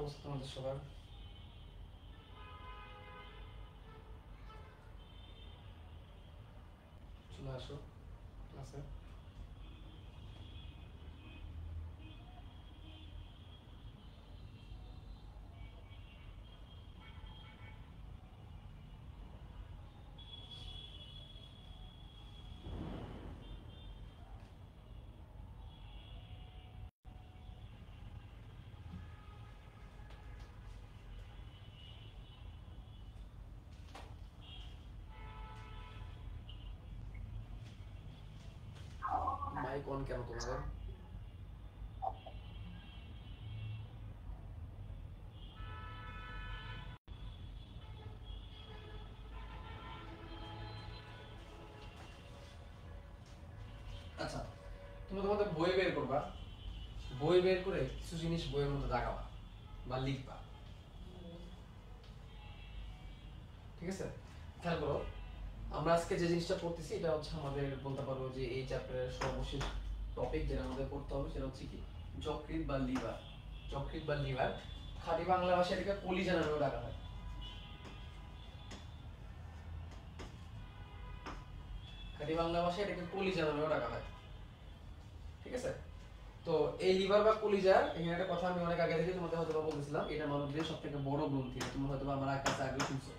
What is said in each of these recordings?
অবস্থা তোমাদের সবার? চলে আসো ক্লাসে। মাইক অন কেন তোমাদের? আচ্ছা, তুমি তোমাদের বই বের করবা, বই বের করে কিছু জিনিস বইয়ের মধ্যে দাগাবা বা লিখবা, ঠিক আছে? খেয়াল করো, আমরা আজকে যে জিনিসটা পড়তেছি এটা হচ্ছে আমাদের বলতে পারো যে এই চ্যাপ্টারের সর্বশেষ টপিক যেটা আমাদের পড়তে হবে সেটা হচ্ছে কি যকৃৎ বা লিভার। যকৃৎ বা লিভার খাঁটি বাংলা ভাষায় এটাকে কলিজা নামেও ডাকা হয়। খাঁটি বাংলা ভাষায় এটাকে কলিজা নামেও ডাকা হয়, ঠিক আছে? তো এই লিভার বা কলিজা, এখানে একটা কথা আমি অনেক আগে থেকে তোমাদের হয়তো বলতেছিলাম, এটা মানবদেহের সবথেকে বড় গ্রন্থি। তুমি হয়তো আমার কাছে আগে শুনছো,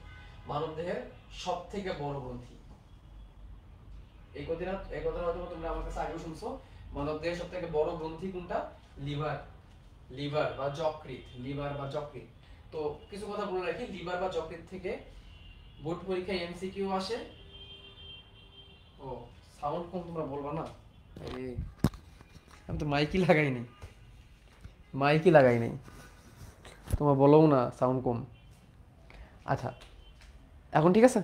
মানবদেহের সবথেকে বড় গ্রন্থি। এই কথা হয়তো তোমরা আমার কাছে আগে শুনছো। মানবদেহের সবথেকে বড় গ্রন্থি কোনটা? লিভার। লিভার বা যকৃৎ, লিভার বা যকৃৎ। তো কিছু কথা বলে রাখি, লিভার বা যকৃৎ থেকে বোর্ড পরীক্ষায় এমসিকিউ আসে। ও সাউন্ড কম তোমরা বলবা না? আমি তো মাইকই লাগাই নাই, মাইকই লাগাই নাই, তোমরা বলো না সাউন্ড কম। আচ্ছা, এখন ঠিক আছে?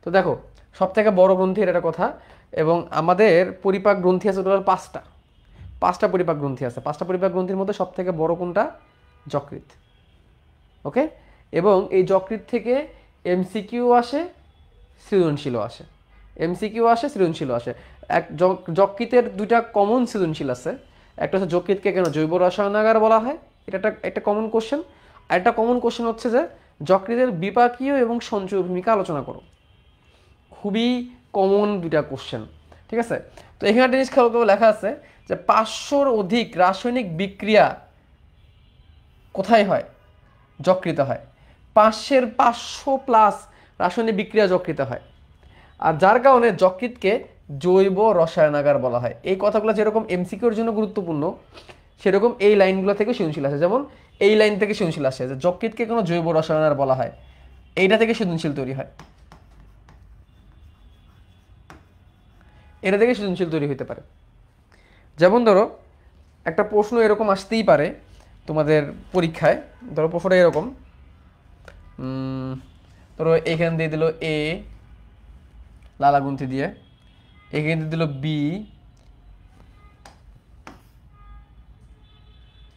তো দেখো, সব থেকে বড় গ্রন্থির একটা কথা, এবং আমাদের পরিপাক গ্রন্থি আছে টোটাল পাঁচটা পরিপাক গ্রন্থি আছে। পাঁচটা পরিপাক গ্রন্থির মধ্যে সব থেকে বড় কোনটা? যকৃৎ। ওকে, এবং এই যকৃৎ থেকে এমসিকিউ আসে, সৃজনশীলও আসে। এমসিকিউ আসে, সৃজনশীলও আসে। এক যকৃতের দুইটা কমন সৃজনশীল আছে। একটা হচ্ছে যকৃৎকে কেন জৈব রসায়নাগার বলা হয়, এটা একটা কমন কোশ্চেন। আর একটা কমন কোশ্চেন হচ্ছে যে যকৃতের বিপাকীয় এবং সঞ্চয় ভূমিকা আলোচনা করো। খুবই কমন দুইটা কোশ্চেন, ঠিক আছে? তো এখানে একটা জিনিস খেয়াল করে লেখা আছে যে 500-র অধিক রাসায়নিক বিক্রিয়া কোথায় হয়? যকৃতে হয়। 500+ রাসায়নিক বিক্রিয়া যকৃতে হয়। আর যার কারণে যকৃৎকে জৈব রসায়নাগার বলা হয়। এই কথাগুলো যেরকম এমসিকিউর জন্য গুরুত্বপূর্ণ, সেরকম এই লাইনগুলো থেকে সৃজনশীল আসে। যেমন এই লাইন থেকে সৃজনশীল আসে যে যকৃৎকে কোনো জৈব রসায়নাগার বলা হয়, এইটা থেকে সৃজনশীল তৈরি হয়, এটা থেকে সৃজনশীল তৈরি হতে পারে। যেমন ধরো একটা প্রশ্ন এরকম আসতেই পারে তোমাদের পরীক্ষায়। ধরো প্রশ্নটা এরকম, ধরো এখান দিয়ে দিল এ লালা গুনতি দিয়ে, এখানে দিয়ে দিল বি,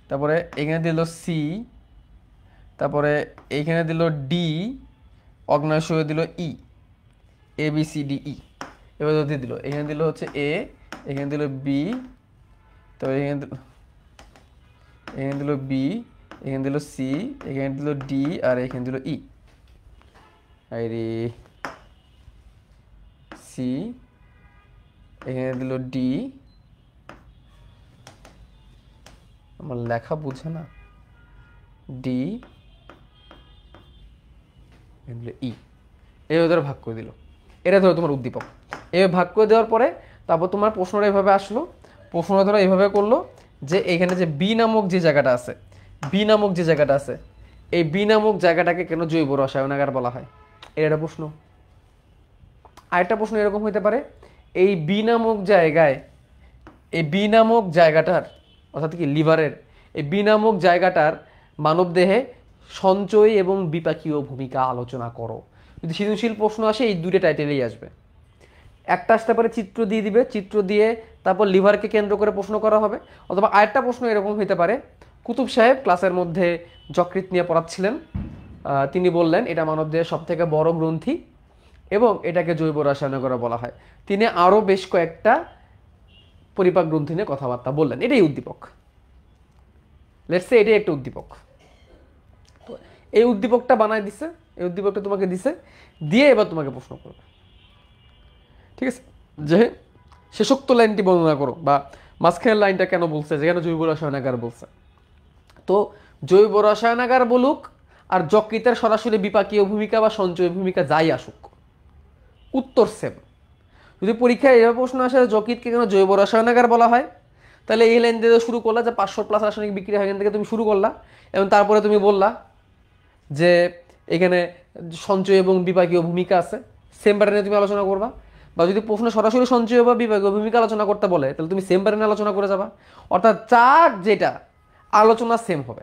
তারপরে এখানে দিল সি, তারপরে এইখানে দিল ডি, অগ্নাশয়ে দিল ই, A B C D E. এবার দিয়ে দিল, এখানে দিল হচ্ছে এ, এখানে দিল বি, তারপরে এখানে দিল বি, এখানে দিল সি, এখানে দিল ডি, আর এখানে দিল ই। আরে সি, এখানে দিল ডি, আমার লেখা বুঝে না, ডি, এখানে দিল ই। এইভাবে ধরো ভাগ করে দিল, এটা ধরো তোমার উদ্দীপক। এভাবে ভাগ করে দেওয়ার পরে তারপর তোমার প্রশ্নটা এভাবে আসলো। প্রশ্নটা ধরো এইভাবে করলো যে এখানে যে বি নামক যে জায়গাটা আছে, বি নামক যে জায়গাটা আছে, এই বি নামক জায়গাটাকে কেন জৈব রসায়নাগার বলা হয়, এর একটা প্রশ্ন। আরেকটা প্রশ্ন এরকম হইতে পারে, এই বি নামক জায়গায়, এই বি নামক জায়গাটার অর্থাৎ কি লিভারের এই বি নামক জায়গাটার মানবদেহে সঞ্চয় এবং বিপাকীয় ভূমিকা আলোচনা করো। যদি সৃজনশীল প্রশ্ন আসে এই দুটো টাইটেলেই আসবে। একটা আসতে পারে চিত্র দিয়ে দিবে, চিত্র দিয়ে তারপর লিভারকে কেন্দ্র করে প্রশ্ন করা হবে। অথবা আরেকটা প্রশ্ন এরকম হতে পারে, কুতুব সাহেব ক্লাসের মধ্যে যকৃৎ নিয়ে পড়াচ্ছিলেন, তিনি বললেন এটা মানবদেহের সবথেকে বড় গ্রন্থি এবং এটাকে জৈব রসায়নাগার বলা হয়। তিনি আরও বেশ কয়েকটা পরিপাক গ্রন্থি নিয়ে কথাবার্তা বললেন, এটাই উদ্দীপক। লেটস সে এটাই একটা উদ্দীপক। তো এই উদ্দীপকটা বানায় দিছে, এই উদ্দীপকটা তোমাকে দিছে, দিয়ে এবার তোমাকে প্রশ্ন করবে, ঠিক আছে, যে শেষোক্ত লাইনটি বর্ণনা করো, বা মাঝখানের লাইনটা কেন বলছে, যেখানে জৈব রসায়নাগার বলছে। তো জৈব রসায়নাগার বলুক আর যকৃতের সরাসরি বিপাকীয় ভূমিকা বা সঞ্চয় ভূমিকা যাই আসুক, উত্তর সেম। যদি পরীক্ষায় এভাবে প্রশ্ন আসে যকৃতকে কেন জৈব রসায়নাগার বলা হয়, তাহলে এই লাইন দিয়ে শুরু করলা যে 500+ রাসায়নিক বিক্রিয়া এখান থেকে তুমি শুরু করলা, এবং তারপরে তুমি বললা যে এখানে সঞ্চয় এবং বিপাকীয় ভূমিকা আছে, সেম প্যাটার্নে তুমি আলোচনা করবা। বা যদি প্রশ্ন সরাসরি সঞ্চয় বা বিপাকীয় ভূমিকা আলোচনা করতে বলে, তাহলে তুমি সেম প্যাটার্নে আলোচনা করে যাবা। অর্থাৎ চার যেটা আলোচনা সেম হবে,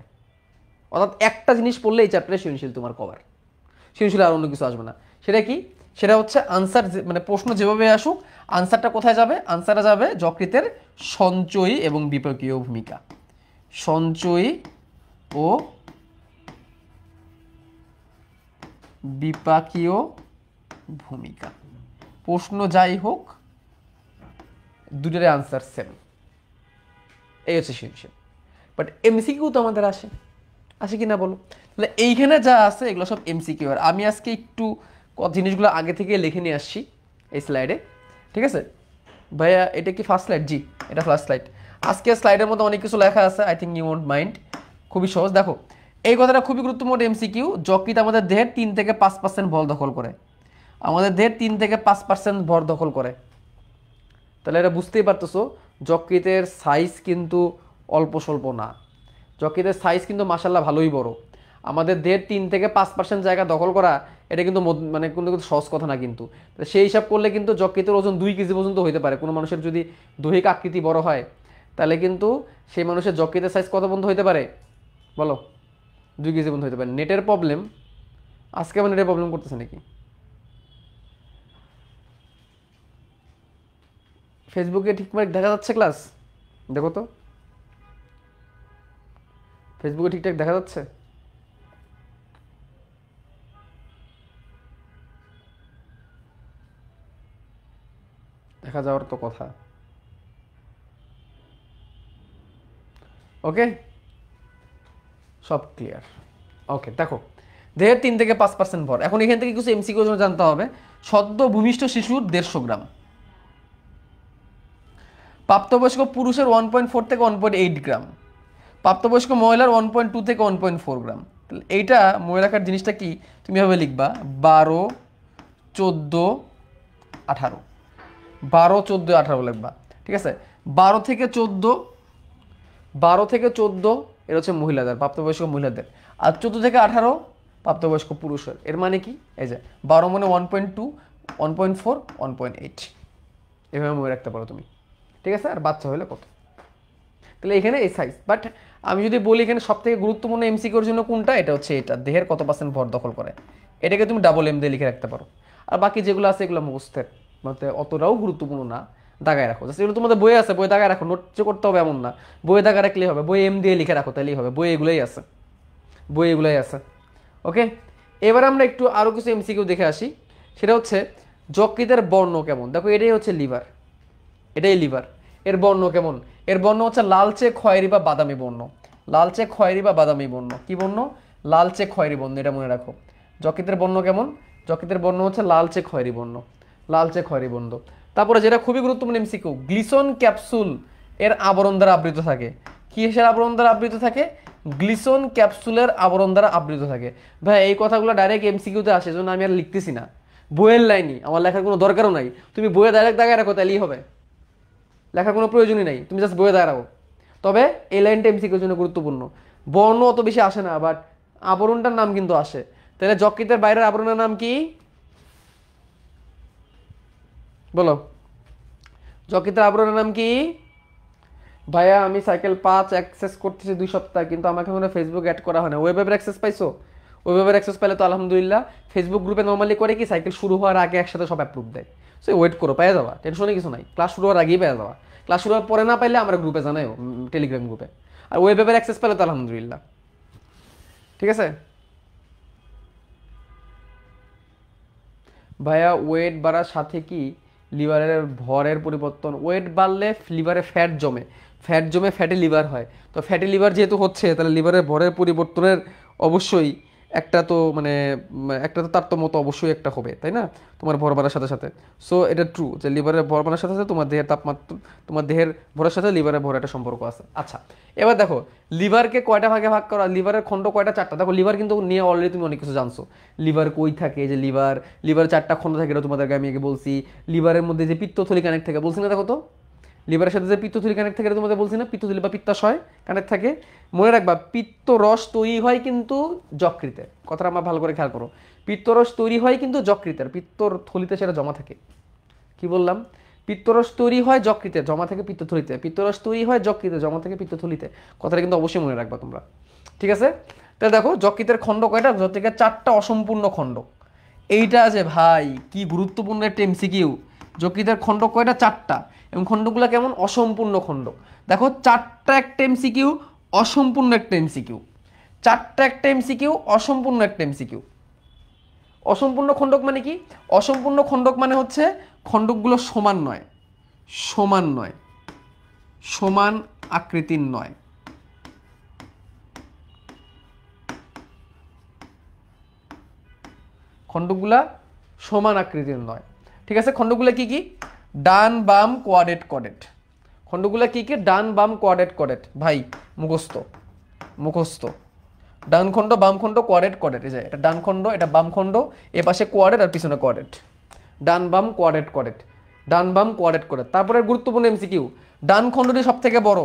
অর্থাৎ একটা জিনিস পড়লে এই চ্যাপ্টারে সৃজনশীল তোমার কভার, সৃজনশীল আর অন্য কিছু আসবে না। সেটা কি? সেটা হচ্ছে আনসার, মানে প্রশ্ন যেভাবে আসুক আনসারটা কোথায় যাবে? আনসারটা যাবে যকৃতের সঞ্চয়ী এবং বিপাকীয় ভূমিকা, সঞ্চয়ী ও বিপাকীয় ভূমিকা। প্রশ্ন যাই হোক দুটোর আনসার সেম, এই হচ্ছে সৃজনশীল। বাট এমসিকিউ তো আমাদের আসে, আসে কি না বলো? তাহলে এইখানে যা আছে এগুলো সব এমসিকিউ। আর আমি আজকে একটু জিনিসগুলো আগে থেকে লিখে নিয়ে আসছি এই স্লাইডে, ঠিক আছে ভাইয়া? এটা কি ফার্স্ট স্লাইড? জি, এটা ফার্স্ট স্লাইড। আজকে স্লাইডের মধ্যে অনেক কিছু লেখা আছে, I think you won't mind. খুবই সহজ, দেখো এই কথাটা খুবই গুরুত্বপূর্ণ এমসিকিউ। যকৃৎ আমাদের দেহের 3 থেকে 5% ভর দখল করে, আমাদের দেহের 3 থেকে 5% ভর দখল করে। তাহলে এটা বুঝতেই পারতেছো যকৃতের সাইজ কিন্তু অল্প স্বল্প না, যকৃতের সাইজ কিন্তু মাশাআল্লাহ ভালোই বড়। আমাদের দেহের 3 থেকে 5% জায়গা দখল করা এটা কিন্তু মানে কোনো সহজ কথা না কিন্তু। সেই হিসাব করলে কিন্তু যকৃতের ওজন 2 কেজি পর্যন্ত হইতে পারে। কোনো মানুষের যদি দৈহিক আকৃতি বড় হয় তাহলে কিন্তু সেই মানুষের যকৃতের সাইজ কত পর্যন্ত হইতে পারে বলো? 2 কেজি পর্যন্ত হইতে পারে। নেটের প্রবলেম আজকে, আমার নেটের প্রবলেম করতেছে নাকি? ফেসবুকে ঠিকঠাক দেখা যাচ্ছে ক্লাস? দেখো তো ফেসবুকে ঠিকঠাক দেখা যাচ্ছে? দেখা যাওয়ার তো কথা। ওকে, সব ক্লিয়ার। ওকে, দেখো দেহের 3 থেকে 5% ভর। এখন এখান থেকে কিছু এমসিকিউ জানতে হবে। সদ্য ভূমিষ্ঠ শিশুর 150 গ্রাম, প্রাপ্তবয়স্ক পুরুষের 1.4 থেকে 1.8 গ্রাম, প্রাপ্তবয়স্ক মহিলার 1.2 থেকে 1.4 গ্রাম। তাহলে এইটা মনে রাখার জিনিসটা কি, তুমি এভাবে লিখবা 12, 14, 18, 12, 14, 18 লিখবা, ঠিক আছে? 12 থেকে 14, 12 থেকে 14 এটা হচ্ছে মহিলাদের, প্রাপ্তবয়স্ক মহিলাদের। আর 14 থেকে 18 প্রাপ্তবয়স্ক পুরুষের। এর মানে কি? এই যে 12 মানে 1.2, 1.4, 1.8, এভাবে মনে রাখতে পারো তুমি, ঠিক আছে? আর বাচ্চা হলে কত? তাহলে এখানে এই সাইজ। বাট আমি যদি বলি এখানে সব থেকে গুরুত্বপূর্ণ এমসিকিউর জন্য কোনটা, এটা হচ্ছে এটা, দেহের কত % ভর দখল করে। এটাকে তুমি ডাবল এম দিয়ে লিখে রাখতে পারো। আর বাকি যেগুলো আছে এগুলো মুখস্থের মধ্যে অতটাও গুরুত্বপূর্ণ না, দাগায় রাখো। যেগুলো তোমাদের বই আছে বই দাগায় রাখো, নোট করতে হবে এমন না, বইয়ে দাগা রাখলেই হবে, বই এম দিয়ে লিখে রাখো তাহলেই হবে, বই এগুলোই আছে, বই এগুলোই আছে। ওকে, এবার আমরা একটু আরও কিছু এমসিকিউ দেখে আসি। সেটা হচ্ছে যকৃতের বর্ণ কেমন। দেখো এটাই হচ্ছে লিভার, এটাই লিভার। এর বর্ণ কেমন? এর বর্ণ হচ্ছে লালচে খয়েরি বা বাদামি বর্ণ, লালচে খয়েরি বা বাদামি বর্ণ। কি বর্ণ? লালচে খয়েরি বর্ণ, এটা মনে রাখো। যকৃতের বর্ণ কেমন? যকৃতের বর্ণ হচ্ছে লালচে খয়েরি বর্ণ, লালচে খয়েরি বর্ণ। তারপরে যেটা খুবই গুরুত্বপূর্ণ এমসিকিউ, গ্লিসন ক্যাপসুল এর আবরণ দ্বারা আবৃত থাকে। কিসের আবরণ দ্বারা আবৃত থাকে? গ্লিসন ক্যাপসুলের আবরণ দ্বারা আবৃত থাকে। ভাই এই কথাগুলো ডাইরেক্ট এমসিকিউতে আসে, জন্য আমি আর লিখতেছি না, বইয়ের লাইনই, আমার লেখার কোনো দরকারও নাই। তুমি বইয়ে ডাইরেক্ট দাগায় রাখো তাহলেই হবে, লেখার কোনো প্রয়োজনই নাই, তুমি জাস্ট বইয়ে দাঁড়াও। তবে এই লাইনটা এমসিকিউর জন্য গুরুত্বপূর্ণ। বর্ণ অত বেশি আসে না, বাট আবরণটার নাম কিন্তু আসে। তাহলে যকৃতের বাইরের আবরণের নাম কি বলো? যকৃতের আবরণের নাম কি? ভাইয়া আমি সাইকেল 5 অ্যাক্সেস করতেছি 2 সপ্তাহ, কিন্তু আমাকে মনে হয় ফেসবুক অ্যাড করা হয় না। ওয়েবের অ্যাক্সেস পাইছো? ওয়েবের অ্যাক্সেস পাইলে তো আলহামদুলিল্লাহ। ফেসবুক গ্রুপে নর্মালি করে কি সাইকেল শুরু হওয়ার আগে একসাথে সব অ্যাপ্রুভ দেয়, সো ওয়েট করো, পেয়ে যাওয়া, টেনশনে কিছু নাই। ক্লাস শুরু হওয়ার আগেই পেয়ে যাওয়া, ক্লাস শুরু হওয়ার পরে না পাইলে আমরা গ্রুপে জানাইও, টেলিগ্রাম গ্রুপে। আর ওয়েবের অ্যাক্সেস পেলে তো আলহামদুলিল্লাহ, ঠিক আছে? ভাইয়া ওয়েট বাড়ার সাথে কি লিভারের ভরের পরিবর্তন? ওয়েট বাড়লে লিভারে ফ্যাট জমে, ফ্যাট জমে ফ্যাটি লিভার হয়। তো ফ্যাটি লিভার যেহেতু হচ্ছে, তাহলে লিভারের ভরের পরিবর্তনের অবশ্যই একটা তো মানে একটা তো তারতম্য তো অবশ্যই একটা হবে, তাই না, তোমার ভর বাড়ার সাথে সাথে। সো এটা ট্রু যে লিভারের ভর বাড়ার সাথে সাথে তোমার দেহের তাপমাত্রা, তোমার দেহের ভরের সাথে লিভারের ভরের একটা সম্পর্ক আছে। আচ্ছা, এবার দেখো লিভারকে কয়টা ভাগে ভাগ করা, লিভারের খণ্ড কয়টা, চারটা। দেখো লিভার কিন্তু নিয়ে অলরেডি তুমি অনেক কিছু জানছো। লিভার কই থাকে, যে লিভার চারটা খণ্ড থাকে, এটা তোমাদেরকে আমি আগে বলছি। লিভারের মধ্যে যে পিত্তথলি কানেক্ট থাকে বলছি না, দেখো তো লিভারের সাথে যে পিত্তথলি কানেক্ট থাকে, এটা তোমাদের বলছি না, পিত্তথলি বা পিত্তাশয় কানেক্ট থাকে। মনে রাখবা পিত্তরস তৈরি হয় কিন্তু যকৃতে, কথাটা আমার ভালো করে খেয়াল করো। পিত্তরস তৈরি হয় কিন্তু যকৃতের, পিত্তর থলিতে সেটা জমা থাকে। কি বললাম? পিত্তরস তৈরি হয় যকৃতে, জমা থাকে পিত্তথলিতে, পিত্তরস তৈরি হয় যকৃতে, জমা থাকে পিত্তথলিতে। কথাটা কিন্তু অবশ্যই মনে রাখবা তোমরা, ঠিক আছে? তাহলে দেখো যকৃতের খণ্ড কয়টা, যকৃতের চারটা অসম্পূর্ণ খণ্ড। এইটা আছে ভাই কি গুরুত্বপূর্ণ একটা এমসিকিউ। যকৃতের খণ্ড কয়টা, চারটা, এবং খণ্ডগুলো কেমন, অসম্পূর্ণ খণ্ড। দেখো চারটা একটা এমসিকিউ, অসম্পূর্ণ একটা এমসিকিউ, চারটা একটা এমসিকিউ, অসম্পূর্ণ একটা এমসিকিউ। অসম্পূর্ণ খণ্ডক মানে কি? অসম্পূর্ণ খণ্ডক মানে হচ্ছে খণ্ডকগুলো সমান নয়, সমান নয়, সমান আকৃতির নয়। খণ্ডকগুলা সমান আকৃতির নয়, ঠিক আছে? খণ্ডগুলা কি কি? ডান বাম কোয়াড্রেট কোয়াড্রেট। খণ্ডগুলা কি কি? ডান বাম কোয়াড্রেট কোয়াড্রেট। ভাই মুখস্থ, মুখস্থ। ডান খণ্ড বাম খণ্ড কোয়াড্রেট কোয়াড্রেট, এই যে এটা ডান খণ্ড, এটা বাম খণ্ড, এ পাশে কোয়াড্রেট আর পিছনে কোয়াড্রেট। ডান বাম কোয়াড্রেট কোয়াড্রেট, ডান বাম কোয়াড্রেট কোয়াড্রেট। তারপরে গুরুত্বপূর্ণ এমসিকিউ, ডান খণ্ডটি সব থেকে বড়,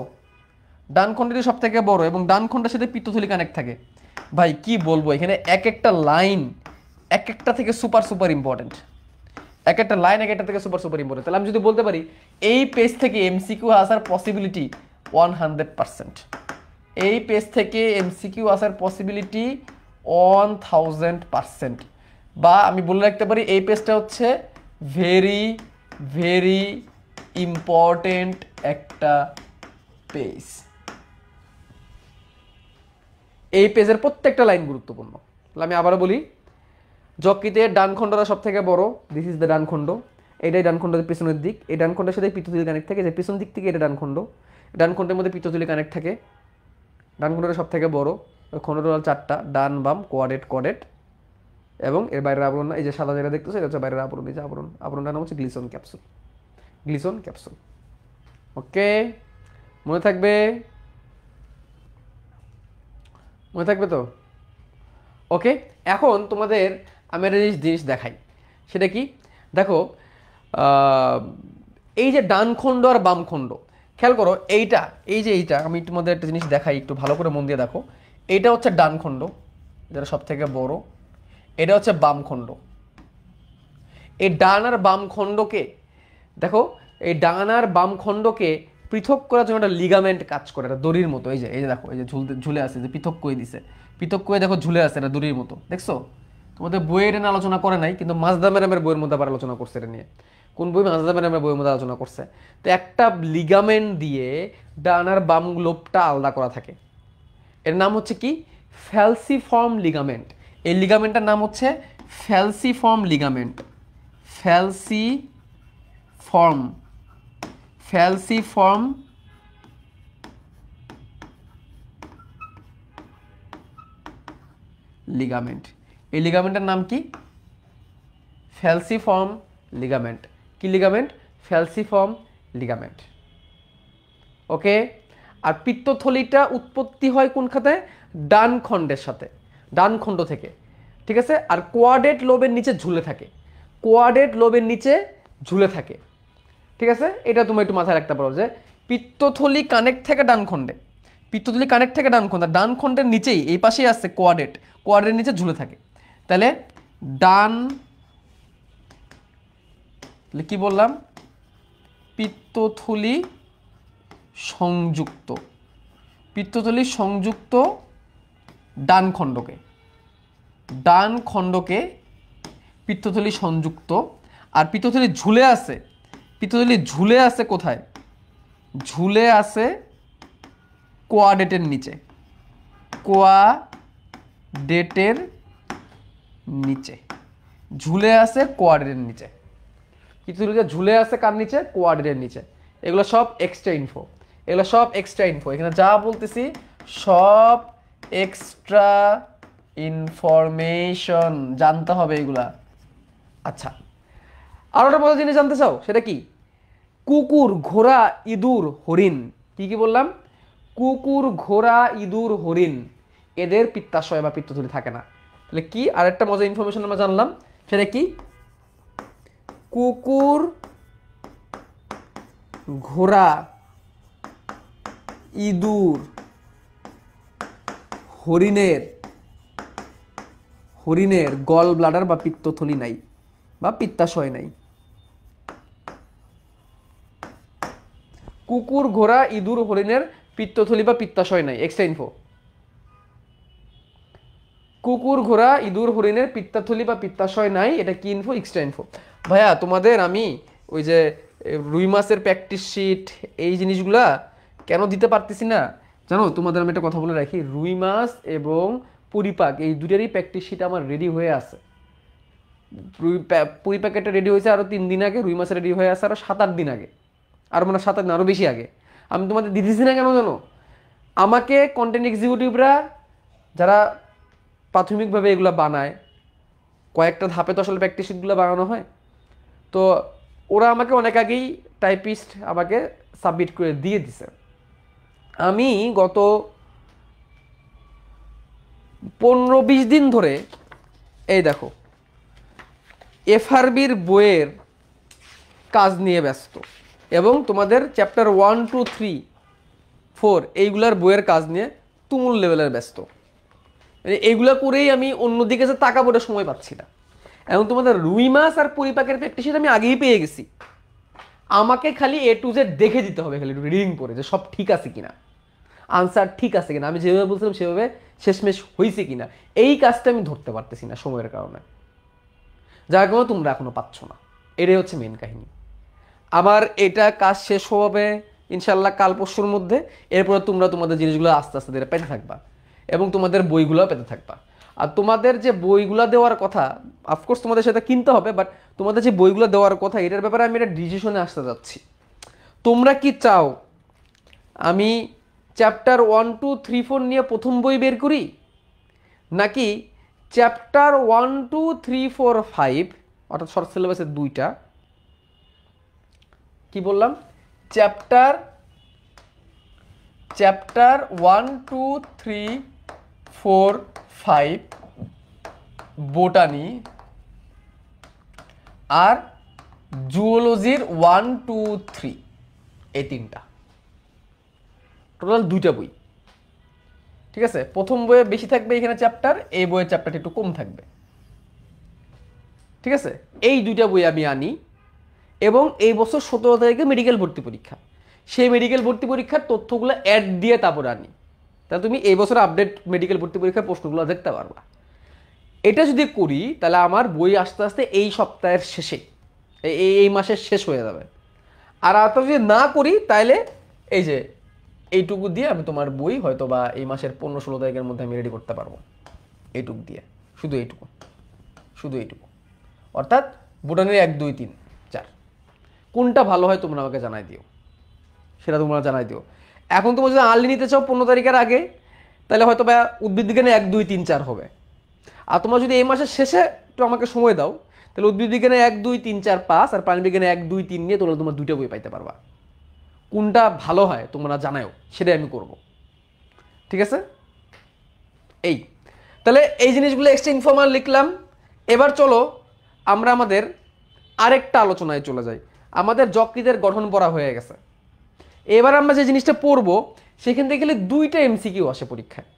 ডান খণ্ডটি সব থেকে বড় এবং ডান খণ্ডের সাথে পিত্তথলি কানেক্ট থাকে। ভাই কি বলবো, এখানে এক একটা লাইন এক একটা থেকে সুপার সুপার ইম্পর্টেন্ট, এক একটা লাইন এক একটা থেকে সুপার সুপার ইম্পর্টেন্ট। তাহলে আমি যদি বলতে পারি এই পেজ থেকে এমসিকিউ আসার পসিবিলিটি 100%, এই পেজ থেকে এমসিকিউ আসার পসিবিলিটি 1000%, বা আমি বলে রাখতে পারি এই পেজটা হচ্ছে ভেরি ভেরি ইম্পর্টেন্ট একটা পেজ। এই পেজের প্রত্যেকটা লাইন গুরুত্বপূর্ণ। তাহলে আমি আবারও বলি, যকৃতের ডান খণ্ডটা সব থেকে বড়, দিস ইজ দ্য ডান খণ্ড, এটাই ডান খণ্ডের পিছনের দিক, এই ডান খণ্ডের সাথে পিত্তথলি কানেক্ট থাকে, যে পিছন দিক থেকে এটা ডান খণ্ড, ডান খণ্ডের মধ্যে পিত্তথলি কানেক্ট থাকে, ডান খণ্ডটা সব থেকে বড়, খণ্ডটা চারটা, ডান বাম কোয়াড্রেট কোয়াড্রেট, এবং এর বাইরের আবরণ, এই যে সাদা জায়গা দেখতেছে এটা হচ্ছে বাইরের আবরণ, এই যে আবরণ, আবরণটার নাম হচ্ছে গ্লিসন ক্যাপসুল, গ্লিসন ক্যাপসুল। ওকে, মনে থাকবে, মনে থাকবে তো? ওকে, এখন তোমাদের আমি একটা জিনিস দেখাই, সেটা কি দেখো, এই যে ডান খণ্ড আর বাম খণ্ড, খেয়াল করো এইটা, এই যে এইটা আমি তোমাদের একটা জিনিস দেখাই, একটু ভালো করে মন দিয়ে দেখো। এইটা হচ্ছে ডান খণ্ড, যেটা সব থেকে বড়, এটা হচ্ছে বাম খণ্ড। এই ডান আর বাম খণ্ডকে দেখো, এই ডান আর বাম খণ্ডকে পৃথক করার জন্য একটা লিগামেন্ট কাজ করে, একটা দড়ির মতো। এই যে দেখো, এই যে ঝুলে আছে, যে পৃথক করে দিছে, পৃথক করে দেখো ঝুলে আছে, এটা দড়ির মতো, দেখছো? তোমাদের বইয়ের এটা আলোচনা করে নাই, কিন্তু মাজদা ম্যাডামের বইয়ের মধ্যে আবার আলোচনা করছে এটা নিয়ে। কোন বই? মাজদা ম্যাডামের বইয়ের মধ্যে আলোচনা করছে। তো একটা লিগামেন্ট দিয়ে ডান আর বাম লোবটা আলাদা করা থাকে, এর নাম হচ্ছে কি? ফ্যালসিফর্ম লিগামেন্ট। এই লিগামেন্টটার নাম হচ্ছে ফ্যালসিফর্ম লিগামেন্ট, ফ্যালসিফর্ম, ফ্যালসিফর্ম লিগামেন্ট। এই লিগামেন্টের নাম কি? ফ্যালসিফর্ম লিগামেন্ট। কি লিগামেন্ট? ফ্যালসিফর্ম লিগামেন্ট। ওকে, আর পিত্তথলিটা উৎপত্তি হয় কোন খাতে? ডান খণ্ডের সাথে, ডান খণ্ড থেকে, ঠিক আছে? আর কোয়াড্রেট লোবের নিচে ঝুলে থাকে, কোয়াড্রেট লোবের নিচে ঝুলে থাকে, ঠিক আছে? এটা তুমি একটু মাথায় রাখতে পারো যে পিত্তথলি কানেক্ট থেকে ডান খণ্ডে, পিত্তথলি কানেক্ট থেকে ডান খণ্ডে, ডান খণ্ডের নিচেই এই পাশেই আসছে কোয়াড্রেট, কোয়াড্রেটের নিচে ঝুলে থাকে। তাহলে ডান, তাহলে কি বললাম? পিত্তথলি সংযুক্ত, পিত্তথলি সংযুক্ত ডান খণ্ডকে, ডান খণ্ডকে পিত্তথলি সংযুক্ত। আর পিত্তথলি ঝুলে আছে, পিত্তথলি ঝুলে আছে কোথায়? ঝুলে আছে কোয়াড্রেটের নিচে, কোয়াড্রেটের নিচে, ঝুলে আছে কোয়াড্রেটের নিচে। পিত্তথলিটা ঝুলে আছে কার নিচে? কোয়াড্রেটের নিচে। এগুলো সব এক্সট্রা ইনফো, এগুলো সব এক্সট্রা ইনফো, এখানে যা বলতেছি সব এক্সট্রা ইনফরমেশন, জানতে হবে এগুলা। আচ্ছা, আরো একটা মজার জিনিস জানতে চাও, সেটা কি? কুকুর, ঘোড়া, ইঁদুর, হরিণ, কি কি বললাম? কুকুর, ঘোড়া, ইঁদুর, হরিণ, এদের পিত্তাশয় বা পিত্তথলি থাকে না। তাহলে কি আরেকটা মজার ইনফরমেশন আমরা জানলাম, সেটা কি? কুকুর, ঘোড়া, ইঁদুর, হরিণের গল ব্লাডার বা পিত্তথলি নাই বা পিত্তাশয় নাই। কুকুর, ঘোড়া, ইঁদুর, হরিণের পিত্তথলি বা পিত্তাশয় নাই, এক্সট্রা ইনফো। কুকুর, ঘোড়া, ইঁদুর, হরিণের পিত্তাথলি বা পিত্তাশয় নাই, এটা কি ইনফো? Extra info. ভাইয়া তোমাদের আমি ওই যে রুই মাছের প্র্যাকটিস শিট এই জিনিসগুলা কেন দিতে পারতেছি না জানো? তোমাদের আমি একটা কথা বলে রাখি, রুই মাছ এবং পরিপাক এই দুটারই প্র্যাকটিস শিট আমার রেডি হয়ে আছে। পরিপাকেরটা রেডি হয়েছে আরও 3 দিন আগে, রুই মাছ রেডি হয়ে আছে আরও 7-8 দিন আগে, আর মানে 7-8 দিন, আরও বেশি আগে। আমি তোমাদের দিতেছি না কেন জানো? আমাকে কন্টেন্ট এক্সিকিউটিভরা যারা প্রাথমিকভাবে এগুলো বানায়, কয়েকটা ধাপে তো আসলে প্র্যাকটিস শিটগুলো বানানো হয়, তো ওরা আমাকে অনেক আগেই টাইপিস্ট আমাকে সাবমিট করে দিয়ে দিছে। আমি গত 15-20 দিন ধরে এই দেখো এফআরবির বইয়ের কাজ নিয়ে ব্যস্ত, এবং তোমাদের চ্যাপ্টার 1, 2, 3, 4 এইগুলার বইয়ের কাজ নিয়ে তুমুল লেভেলের ব্যস্ত। এইগুলা করেই আমি অন্যদিকে যে তাকাবো ওটা সময় পাচ্ছি না। এবং তোমাদের রুই মাছ আর পরিপাকের প্র্যাকটিস আমি আগেই পেয়ে গেছি, আমাকে খালি A to Z দেখে দিতে হবে, খালি রিডিং পড়ে যে সব ঠিক আছে কিনা, আনসার ঠিক আছে কিনা, আমি যেভাবে বলছিলাম সেভাবে শেষমেশ হয়েছে কিনা, এই কাজটা আমি ধরতে পারতেছি না সময়ের কারণে, যার কারণে তোমরা এখনো পাচ্ছ না। এটাই হচ্ছে মেন কাহিনী। আমার এটা কাজ শেষ হবে ইনশাল্লাহ কাল পরশুর মধ্যে, এরপরে তোমরা তোমাদের জিনিসগুলো আস্তে আস্তে ধীরে পেতে থাকবা এবং তোমাদের বইগুলো পেতে থাকবা। আর তোমাদের যে বইগুলো দেওয়ার কথা, অফকোর্স তোমাদের সাথে কিনতে হবে, বাট তোমাদের যে বইগুলো দেওয়ার কথা এটার ব্যাপারে আমি একটা ডিসিশনে আসতে যাচ্ছি। তোমরা কি চাও আমি চ্যাপ্টার 1, 2, 3, 4 নিয়ে প্রথম বই বের করি, নাকি চ্যাপ্টার 1, 2, 3, 4, 5 অর্থাৎ শর্ট সিলেবাসের 2টা, কি বললাম, চ্যাপ্টার 1, 2, 3, 4, 5 বোটানি আর জুওলজির 1, 2, 3, এই 3টা, টোটাল 2টা বই। ঠিক আছে, প্রথম বইয়ে বেশি থাকবে এখানে চ্যাপ্টার, এই বইয়ের চ্যাপ্টারটা একটু কম থাকবে। ঠিক আছে, এই 2টা বই আমি আনি, এবং এই বছর 17 তারিখে মেডিকেল ভর্তি পরীক্ষা, সেই মেডিকেল ভর্তি পরীক্ষার তথ্যগুলো অ্যাড দিয়ে তারপর আনি, তাহলে তুমি এই বছর আপডেট মেডিকেল ভর্তি পরীক্ষার প্রশ্নগুলো দেখতে পারবা। এটা যদি করি তাহলে আমার বই আস্তে আস্তে এই সপ্তাহের শেষে, এই মাসের শেষ হয়ে যাবে। আর তা যদি না করি তাহলে এই যে এইটুকু দিয়ে আমি তোমার বই হয়তো বা এই মাসের 15-16 তারিখের মধ্যে আমি রেডি করতে পারবো, এইটুকু দিয়ে, শুধু এইটুকু, অর্থাৎ বোটানির 1, 2, 3, 4 কোনটা ভালো হয় তোমরা আমাকে জানাই দিও, সেটা তোমরা জানাই দিও। এখন তোমরা যদি আর্লি নিতে চাও 15 তারিখের আগে, তাহলে হয়তো বা উদ্ভিদ বিজ্ঞানে 1, 2, 3, 4 হবে। আর তোমরা যদি এই মাসের শেষে একটু আমাকে সময় দাও, তাহলে উদ্ভিদ বিজ্ঞানে 1, 2, 3, 4, 5 আর প্রাণী বিজ্ঞানে 1, 2, 3 নিয়ে তোমরা 2টা বই পাইতে পারবা। কোনটা ভালো হয় তোমরা জানাও, সেটাই আমি করব। ঠিক আছে, এই তাহলে এই জিনিসগুলো এক্সট্রা ইনফরমাল লিখলাম। এবার চলো আমরা আমাদের আরেকটা আলোচনায় চলে যাই। আমাদের যকৃতের গঠন পড়া হয়ে গেছে, এবার আমরা যে জিনিসটা পড়বো সেখান থেকে গেলে 2টা MCQ আসে পরীক্ষায়।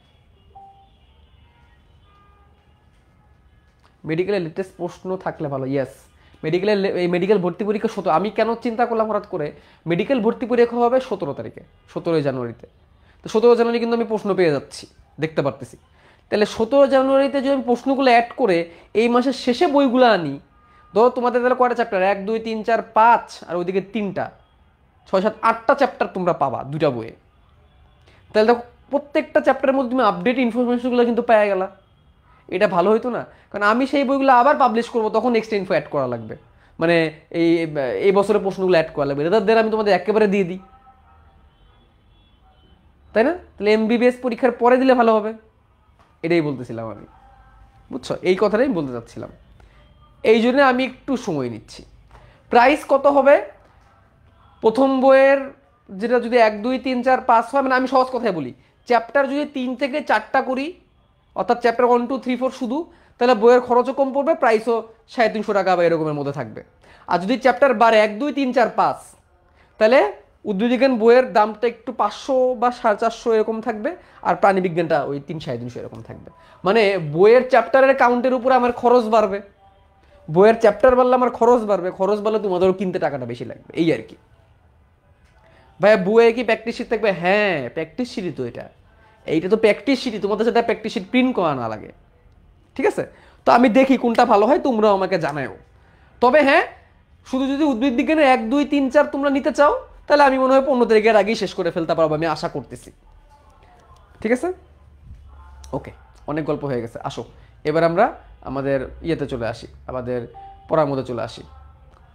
মেডিকেলের লেটেস্ট প্রশ্ন থাকলে ভালো, ইয়েস। মেডিকেলের এই মেডিকেল ভর্তি পরীক্ষা আমি কেন চিন্তা করলাম হঠাৎ করে, মেডিকেল ভর্তি পরীক্ষা হবে 17 তারিখে, 17 জানুয়ারিতে। তো 17 জানুয়ারি কিন্তু আমি প্রশ্ন পেয়ে যাচ্ছি, দেখতে পারতেছি। তাহলে 17 জানুয়ারিতে যদি আমি প্রশ্নগুলো অ্যাড করে এই মাসের শেষে বইগুলো আনি, ধরো তোমাদের তাহলে কয়টা চ্যাপ্টার, 1, 2, 3, 4, 5 আর ওইদিকে 3টা, 6, 7, 8টা চ্যাপ্টার তোমরা পাবা 2টা বইয়ে। তাহলে দেখো প্রত্যেকটা চ্যাপ্টারের মধ্যে তুমি আপডেট ইনফরমেশনগুলো কিন্তু পেয়ে গেলা। এটা ভালো হইতো না? কারণ আমি সেই বইগুলো আবার পাবলিশ করবো, তখন এক্সট্রা ইনফো অ্যাড করা লাগবে, মানে এই বছরের প্রশ্নগুলো অ্যাড করা লাগবে, রেদার দেন আমি তোমাদের একেবারে দিয়ে দিই। তাই না? তাহলে এমবিবিএস পরীক্ষার পরে দিলে ভালো হবে, এটাই বলতেছিলাম আমি, বুঝছো? এই কথাটাই বলতে চাচ্ছিলাম। এই জন্য আমি একটু সময় নিচ্ছি। প্রাইস কত হবে? প্রথম বইয়ের যেটা যদি 1 2 3 4 5 হয়, মানে আমি সহজ কথায় বলি, চ্যাপ্টার যদি 3 থেকে 4টা করি, অর্থাৎ চ্যাপ্টার 1 2 3 4 শুধু, তাহলে বইয়ের খরচও কম পড়বে, প্রাইসও 350 টাকা বা এরকমের মধ্যে থাকবে। আর যদি চ্যাপ্টার বাড়ে 1 2 3 4 5, তাহলে উদ্ভিদবিজ্ঞান বইয়ের দামটা একটু 500 বা 450 এরকম থাকবে, আর প্রাণীবিজ্ঞানটা ওই 3 350 এরকম থাকবে। মানে বইয়ের চ্যাপ্টারের কাউন্টের উপরে আমার খরচ বাড়বে, বইয়ের চ্যাপ্টার বাড়লে আমার খরচ বাড়বে, খরচ বাড়লে তোমাদেরও কিনতে টাকাটা বেশি লাগবে, এই আর কি। ভাইয়া বইয়ে কি প্র্যাকটিস শিট থাকবে? হ্যাঁ, প্র্যাকটিস শিটই তো এটা, এইটা তো প্র্যাকটিস শিটই, তোমাদের সাথে প্র্যাকটিস শিট প্রিন্ট করা না লাগে, ঠিক আছে? তো আমি দেখি কোনটা ভালো হয়, তোমরাও আমাকে জানাও। তবে হ্যাঁ, শুধু যদি উদ্ভিদ বিজ্ঞানের 1 2 3 4 তোমরা নিতে চাও, তাহলে আমি মনে হয় 15 তারিখের আগেই শেষ করে ফেলতে পারবো, আমি আশা করতেছি, ঠিক আছে? ওকে, অনেক গল্প হয়ে গেছে, আসো এবার আমরা আমাদের ইয়েতে চলে আসি, আমাদের পড়ার মধ্যে চলে আসি।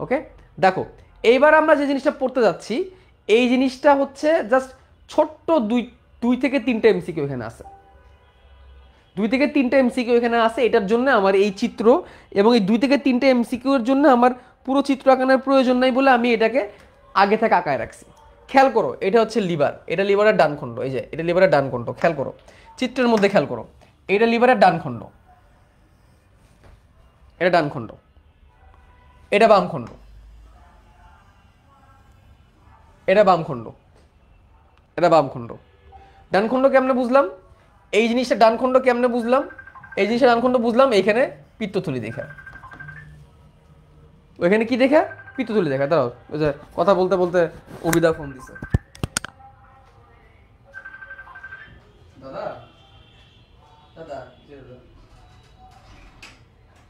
ওকে, দেখো এইবার আমরা যে জিনিসটা পড়তে যাচ্ছি, এই জিনিসটা হচ্ছে জাস্ট ছোট্ট দুই থেকে তিনটা এমসিকিউ এখানে আছে, 2 থেকে 3টা এমসিকিউ এখানে আছে। এটার জন্য আমার এই চিত্র এবং এই 2 থেকে 3টে এমসিকিউ এর জন্য আমার পুরো চিত্র আঁকানোর প্রয়োজন নাই বলে আমি এটাকে আগে থেকে আঁকায় রাখছি। খেয়াল করো, এটা হচ্ছে লিভার, এটা লিভারের ডান খণ্ড, এই যে এটা লিভারের ডান খণ্ড, খেয়াল করো চিত্রের মধ্যে, খেয়াল করো এটা লিভারের ডান খণ্ড, এটা ডান খণ্ড, এটা বাম খণ্ড, এটা বাম খণ্ড, এটা বাম খণ্ড। ডান খণ্ড কেমনে বুঝলাম? এই জিনিসটা ডান খণ্ড কেমনে বুঝলাম? এই জিনিসটা ডান খণ্ড বুঝলাম এইখানে পিত্তথলি দেখা, ওইখানে কি দেখা? পিত্তথলি দেখা। দাঁড়াও, ওই যে কথা বলতে বলতে অবিদা ফোন দিছে। দাদা দাদা দাদা,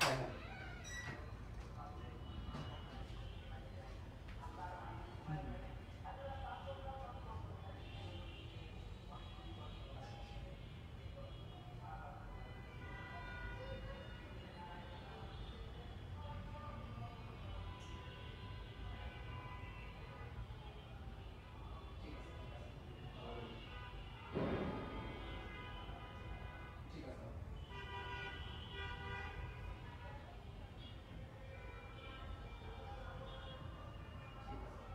হ্যাঁ হ্যাঁ,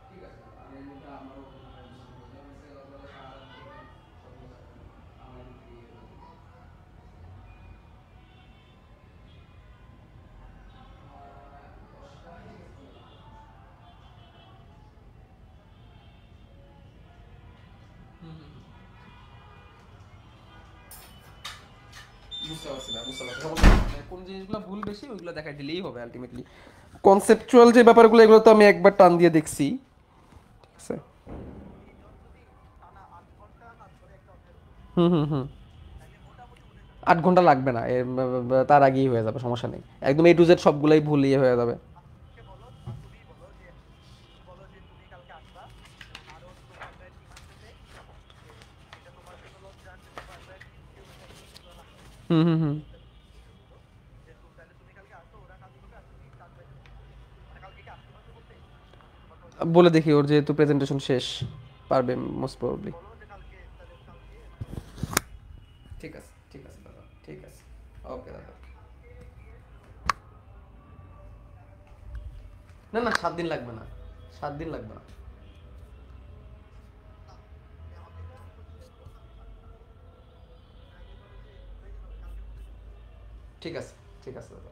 ঠিক আছে, আমি এর মধ্যে আমারও বুঝতে পারছি না, বুঝতে পারছি না, কোন জিনিসগুলো ভুল বেশি ওইগুলো দেখাই দিলেই হবে আলটিমেটলি। কনসেপচুয়াল যে ব্যাপারগুলো এগুলো তো আমি একবার টান দিয়ে দেখছি, ঠিক আছে। হুম হুম হুম 8 ঘন্টা লাগবে না, তার আগেই হয়ে যাবে, সমস্যা নেই, একদম A to Z সবগুলাই ভুল ইয়ে হয়ে যাবে। হুম হুম হুম বলে দেখি, ওর যেহেতু প্রেজেন্টেশন শেষ, পারবে মোস্ট প্রবাবলি। ঠিক আছে, ঠিক আছে দাদা, ঠিক আছে, ওকে দাদা। না না, 7 দিন লাগবে না, 7 দিন লাগবে না। ঠিক আছে, ঠিক আছে দাদা।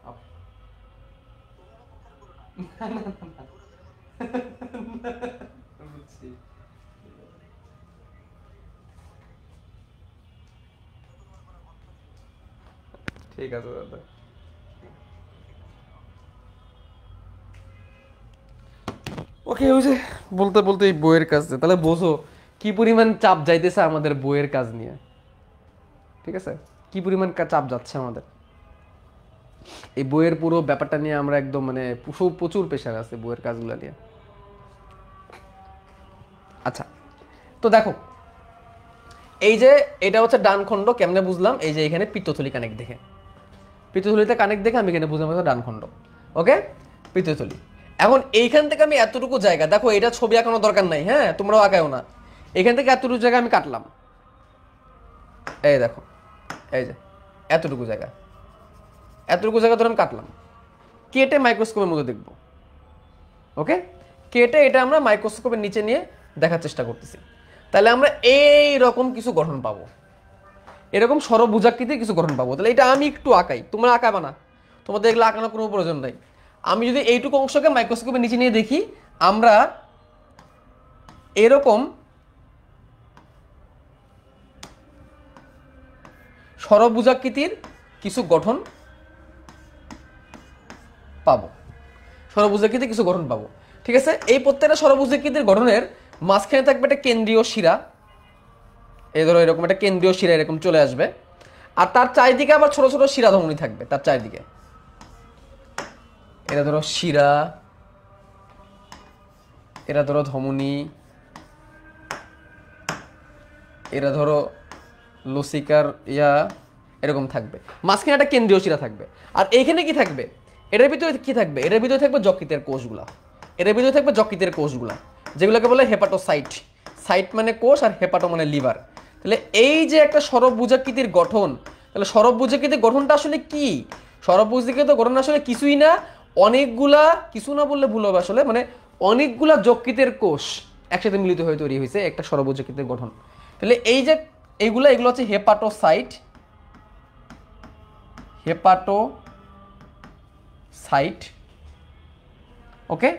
আপ- বুঝছি। ঠিক আছে দাদা। ওকে, ওই যে বলতে বলতে এই বইয়ের কাজ নিয়ে, তাহলে বোঝো কি পরিমাণ চাপ যাইতেছে আমাদের বইয়ের কাজ নিয়ে, ঠিক আছে? কি পরিমাণ চাপ যাচ্ছে আমাদের এই বইয়ের পুরো ব্যাপারটা নিয়ে, আমরা একদম মানে প্রচুর প্রেশার আছে বইয়ের কাজগুলো নিয়ে। আচ্ছা, তো দেখো এই যে এটা হচ্ছে ডান খণ্ড, কেমনে বুঝলাম? এই যে এখানে পিত্তথলি কানেক্ট দেখে, পিত্তথলিতে কানেক্ট দেখে আমি এখানে বুঝলাম এটা ডান খণ্ড। ওকে, পিত্তথলি। এখন এইখান থেকে আমি এতটুকু জায়গা, দেখো এটা ছবি আঁকানোর দরকার নাই, হ্যাঁ তোমরাও আঁকায়ও না, এখান থেকে এতটুকু জায়গা আমি কাটলাম, এই দেখো, এই যে এতটুকু জায়গা ধরে আমি কাটলাম, কেটে মাইক্রোস্কোপের মধ্যে দেখব। ওকে, কেটে এটা আমরা মাইক্রোস্কোপের নিচে নিয়ে দেখার চেষ্টা করতেছি। তাহলে আমরা এই রকম কিছু গঠন পাবো, এরকম ষড়ভুজাকৃতির কিছু গঠন পাবো। তাহলে এটা আমি একটু আঁকাই, তোমরা আঁকাবা না, তোমাদের এগুলো আঁকানোর কোনো প্রয়োজন নাই। আমি যদি এইটুকু অংশকে মাইক্রোস্কোপের নিচে নিয়ে দেখি, আমরা এরকম ষড়ভুজাকৃতির কিছু গঠন পাবো, ষড়ভুজাকৃতির কিছু গঠন পাবো। ঠিক আছে, এই প্রত্যেকটা ষড়ভুজাকৃতির গঠনের মাঝখানে থাকবে একটা কেন্দ্রীয় শিরা, এই ধরো এরকম একটা কেন্দ্রীয় শিরা এরকম চলে আসবে, আর তার চারিদিকে আবার ছোট ছোট শিরা ধমনী থাকবে তার চারিদিকে। এটা ধরো শিরা, এটা ধরো ধমনী, এরা ধরো লসিকার এরকম থাকবে, মাঝখানে একটা কেন্দ্রীয় শিরা থাকবে। আর এইখানে কি থাকবে, এটার ভিতরে কি থাকবে, এটার ভিতরে থাকবে যকৃতের কোষগুলা, যেগুলোকে বলে হেপাটোসাইট। সাইট মানে কোষ আর হেপাটো মানে লিভার। তাহলে এই যে একটা ষড়ভুজাকৃতির গঠন, তাহলে ষড়ভুজাকৃতির গঠনটা আসলে কি? ষড়ভুজাকৃতির গঠন আসলে কিছুই না, অনেকগুলা, কিছু না বললে ভুল হবে, আসলে মানে অনেকগুলা যকৃতের কোষ একসাথে মিলিত হয়ে তৈরি হয়েছে একটা ষড়ভুজাকৃতির গঠন। তাহলে এই যে এগুলো হচ্ছে হেপাটোসাইট, ওকে।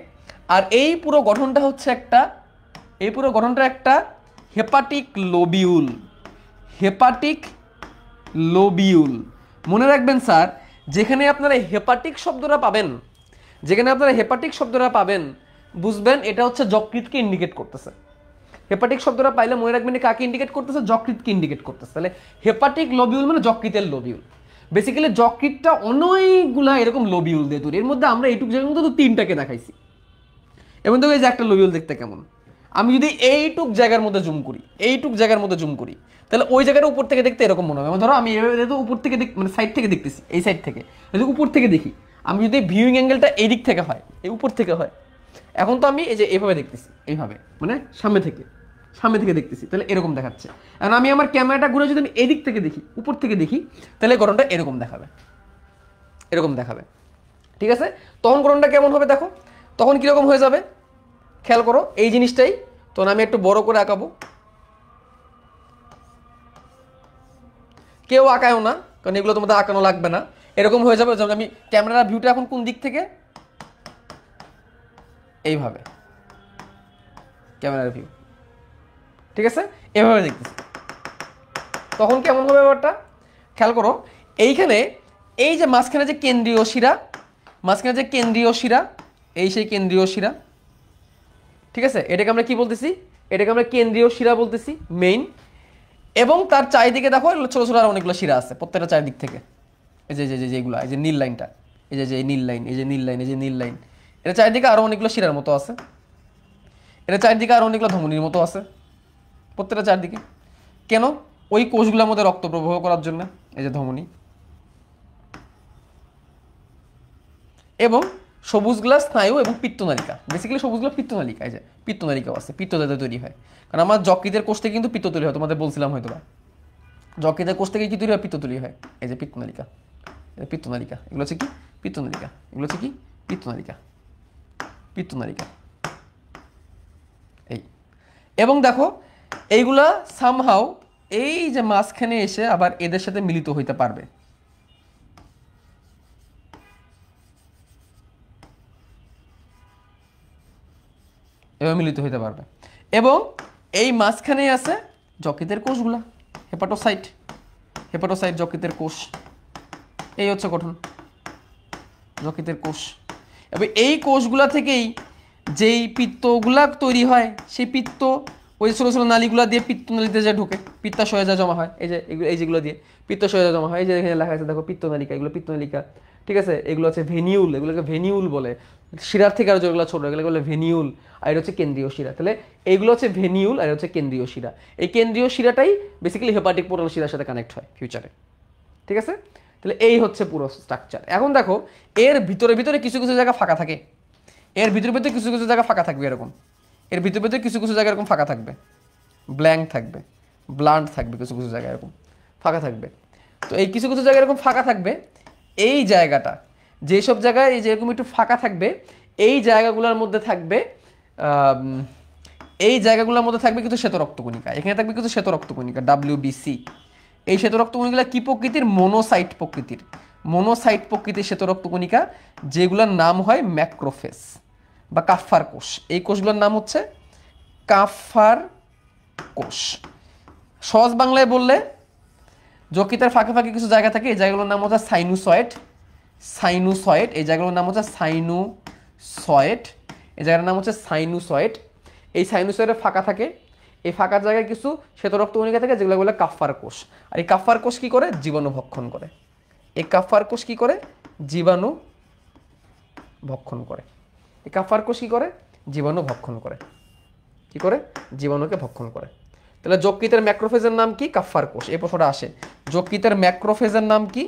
আর এই পুরো গঠনটা হচ্ছে একটা হেপাটিক লোবিউল। মনে রাখবেন স্যার, যেখানে আপনারা হেপাটিক শব্দটা পাবেন, বুঝবেন এটা হচ্ছে যকৃতকে ইন্ডিকেট করতেছে। হেপাটিক শব্দটা পাইলে মনে রাখবেন কাকে ইন্ডিকেট করতেছে, যকৃতকে ইন্ডিকেট করতেছে। তাহলে হেপাটিক লোবিউল মানে যকৃতের লোবিউল। বেসিক্যালি যকৃতটা অনেকগুলা এরকম লোবিউল দিয়ে তৈরি। এর মধ্যে আমরা এইটুকু জায়গার মধ্যে তো 3টাকে দেখাইছি। এবং দেখো এই যে একটা লোবিউল দেখতে কেমন, আমি যদি এইটুক জায়গার মধ্যে জুম করি, তাহলে ওই জায়গাটা উপর থেকে দেখতে এরকম মনে হবে। ধরো আমি উপর থেকে মানে সাইড থেকে দেখতেছি, এই সাইড থেকে যদি উপর থেকে দেখি, আমি যদি ভিউইং অ্যাঙ্গেলটা এই দিক থেকে হয়, এই উপর থেকে হয়, এখন তো আমি এই যে এইভাবে দেখতেছি, এইভাবে মানে সামনে থেকে দেখতেছি, তাহলে এরকম দেখাচ্ছে। এখন আমি আমার ক্যামেরাটা ঘুরে যদি আমি এদিক থেকে দেখি, উপর থেকে দেখি, তাহলে গঠনটা এরকম দেখাবে। ঠিক আছে, তখন গঠনটা কেমন হবে দেখো, তখন কীরকম হয়ে যাবে খেয়াল করো এই জিনিসটাই। তখন আমি একটু বড় করে আঁকাবো, কেউ আঁকায়ও না, কারণ এগুলো তোমাদের আঁকানো লাগবে না। এরকম হয়ে যাবে, যেমন আমি ক্যামেরার ভিউটা এখন কোন দিক থেকে, এইভাবে ক্যামেরার ভিউ, ঠিক আছে, এভাবে দেখতেছি। তখন কেমন হবে ব্যাপারটা খেয়াল করো, এইখানে এই যে মাঝখানে যে কেন্দ্রীয় শিরা, এই সেই কেন্দ্রীয় শিরা, ঠিক আছে, এটাকে আমরা কি বলতেছি, এটাকে আমরা কেন্দ্রীয় শিরা বলতেছি মেইন। এবং তার চারিদিকে দেখো ছোট ছোট আর অনেকগুলো শিরা আছে প্রত্যেকটা চারিদিক থেকে। এই যে যেগুলো, এই যে নীল লাইনটা, এই যে নীল লাইন, এটা চারিদিকে আরো অনেকগুলো শিরার মতো আছে, এটা চারিদিকে আরো অনেকগুলো ধমনির মতো আছে প্রত্যেকটা চারদিকে। কেন? ওই কোষগুলোর মধ্যে রক্ত প্রবাহ করার জন্য। এই যে ধমনি, এবং সবুজগুলা স্নায়ু এবং পিত্তনালিকা। বেসিক্যালি সবুজগুলো পিত্তনালিকা, এই যে পিত্তনালিকাও আছে, পিত্ত যাতে তৈরি হয়। কারণ আমার যকৃতের কোষ থেকে কিন্তু পিত্ত তৈরি হয়, তোমাদের বলছিলাম হয়তো বা, যকৃতের কোষ থেকে কি তৈরি হয়, পিত্ত তৈরি হয়। এই যে পিত্তনালিকা, এগুলো হচ্ছে কি পিত্তনালিকা, এই। এবং দেখো এইগুলা সামহাও এই যে মাঝখানে এসে আবার এদের সাথে মিলিত হইতে পারবে। এবং এই মাঝখানে আছে যকৃতের কোষগুলা, হেপাটোসাইট যকৃতের কোষ। এই হচ্ছে গঠন যকৃতের কোষ। এবং এই কোষগুলা থেকেই যেই পিত্তগুলা তৈরি হয়, সেই পিত্ত ওই ছোটো ছোটো নালীগুলা দিয়ে পিত্তনালীতে যে ঢুকে, পিত্তাশয়ে যা জমা হয়, এই যেগুলো দিয়ে পিত্তাশয়ে যা জমা হয়, এই যে এখানে লেখা আছে দেখো পিত্তনালিকা, এগুলো পিত্তনালিকা, ঠিক আছে। এগুলো হচ্ছে ভেনিউল, এগুলোকে ভেনিউল বলে। শিরার থেকে আরো যেগুলো ছোট, এগুলো বলে ভেনিউল, আর এটা হচ্ছে কেন্দ্রীয় শিরা। তাহলে এইগুলো হচ্ছে ভেনিউল আর হচ্ছে কেন্দ্রীয় শিরা। এই কেন্দ্রীয় শিরাটাই বেসিক্যালি হেপাটিক পোর্টাল শিরার সাথে কানেক্ট হয় ফিউচারে, ঠিক আছে। তাহলে এই হচ্ছে পুরো স্ট্রাকচার। এখন দেখো এর ভিতরে কিছু জায়গা ফাঁকা থাকে, কিছু জায়গা ফাঁকা থাকবে এরকম, এর ভিতরে কিছু জায়গা এরকম ফাঁকা থাকবে, ব্ল্যাঙ্ক থাকবে, ব্লান্ট থাকবে, কিছু কিছু জায়গায় এরকম ফাঁকা থাকবে। তো এই কিছু কিছু জায়গায় এরকম ফাঁকা থাকবে, এই জায়গাটা যেসব জায়গায় এই যেরকম একটু ফাঁকা থাকবে, এই জায়গাগুলোর মধ্যে থাকবে এই জায়গাগুলোর মধ্যে থাকবে কিছু শ্বেত রক্তকণিকা, এখানে থাকবে কিছু শ্বেত রক্তকণিকা WBC। এই শ্বেত রক্তকণিকা কি প্রকৃতির? মনোসাইট প্রকৃতির, মনোসাইট প্রকৃতির শ্বেত রক্তকণিকা, যেগুলোর নাম হয় ম্যাক্রোফেজ বা কাফার কোষ। এই কোষগুলোর নাম হচ্ছে কাফার কোষ। সহজ বাংলায় বললে যকৃতের ফাঁকে ফাঁকে কিছু জায়গা থাকে, এই জায়গাগুলোর নাম হচ্ছে সাইনুসয়েড। সাইনুসয়েড, এই জায়গাগুলোর নাম হচ্ছে সাইনুসয়েড, এই জায়গার নাম হচ্ছে সাইনুসয়েড। এই সাইনুসয়েডে ফাঁকা থাকে, এই ফাঁকা জায়গায় কিছু শ্বেত রক্তকণিকা থাকে যেগুলো বলে কাফার কোষ। আর এই কাফার কোষ কি করে? জীবাণু ভক্ষণ করে। এই কাফার কোষ কি করে? জীবাণু ভক্ষণ করে। এই কাফার কোষ কি করে? জীবাণু ভক্ষণ করে। কি করে? জীবাণুকে ভক্ষণ করে। তাহলে যকৃতের ম্যাক্রোফেজের নাম কি? কাফার কোষ। এই প্রশ্নটা আসে, যকৃতের ম্যাক্রোফেজের নাম কি?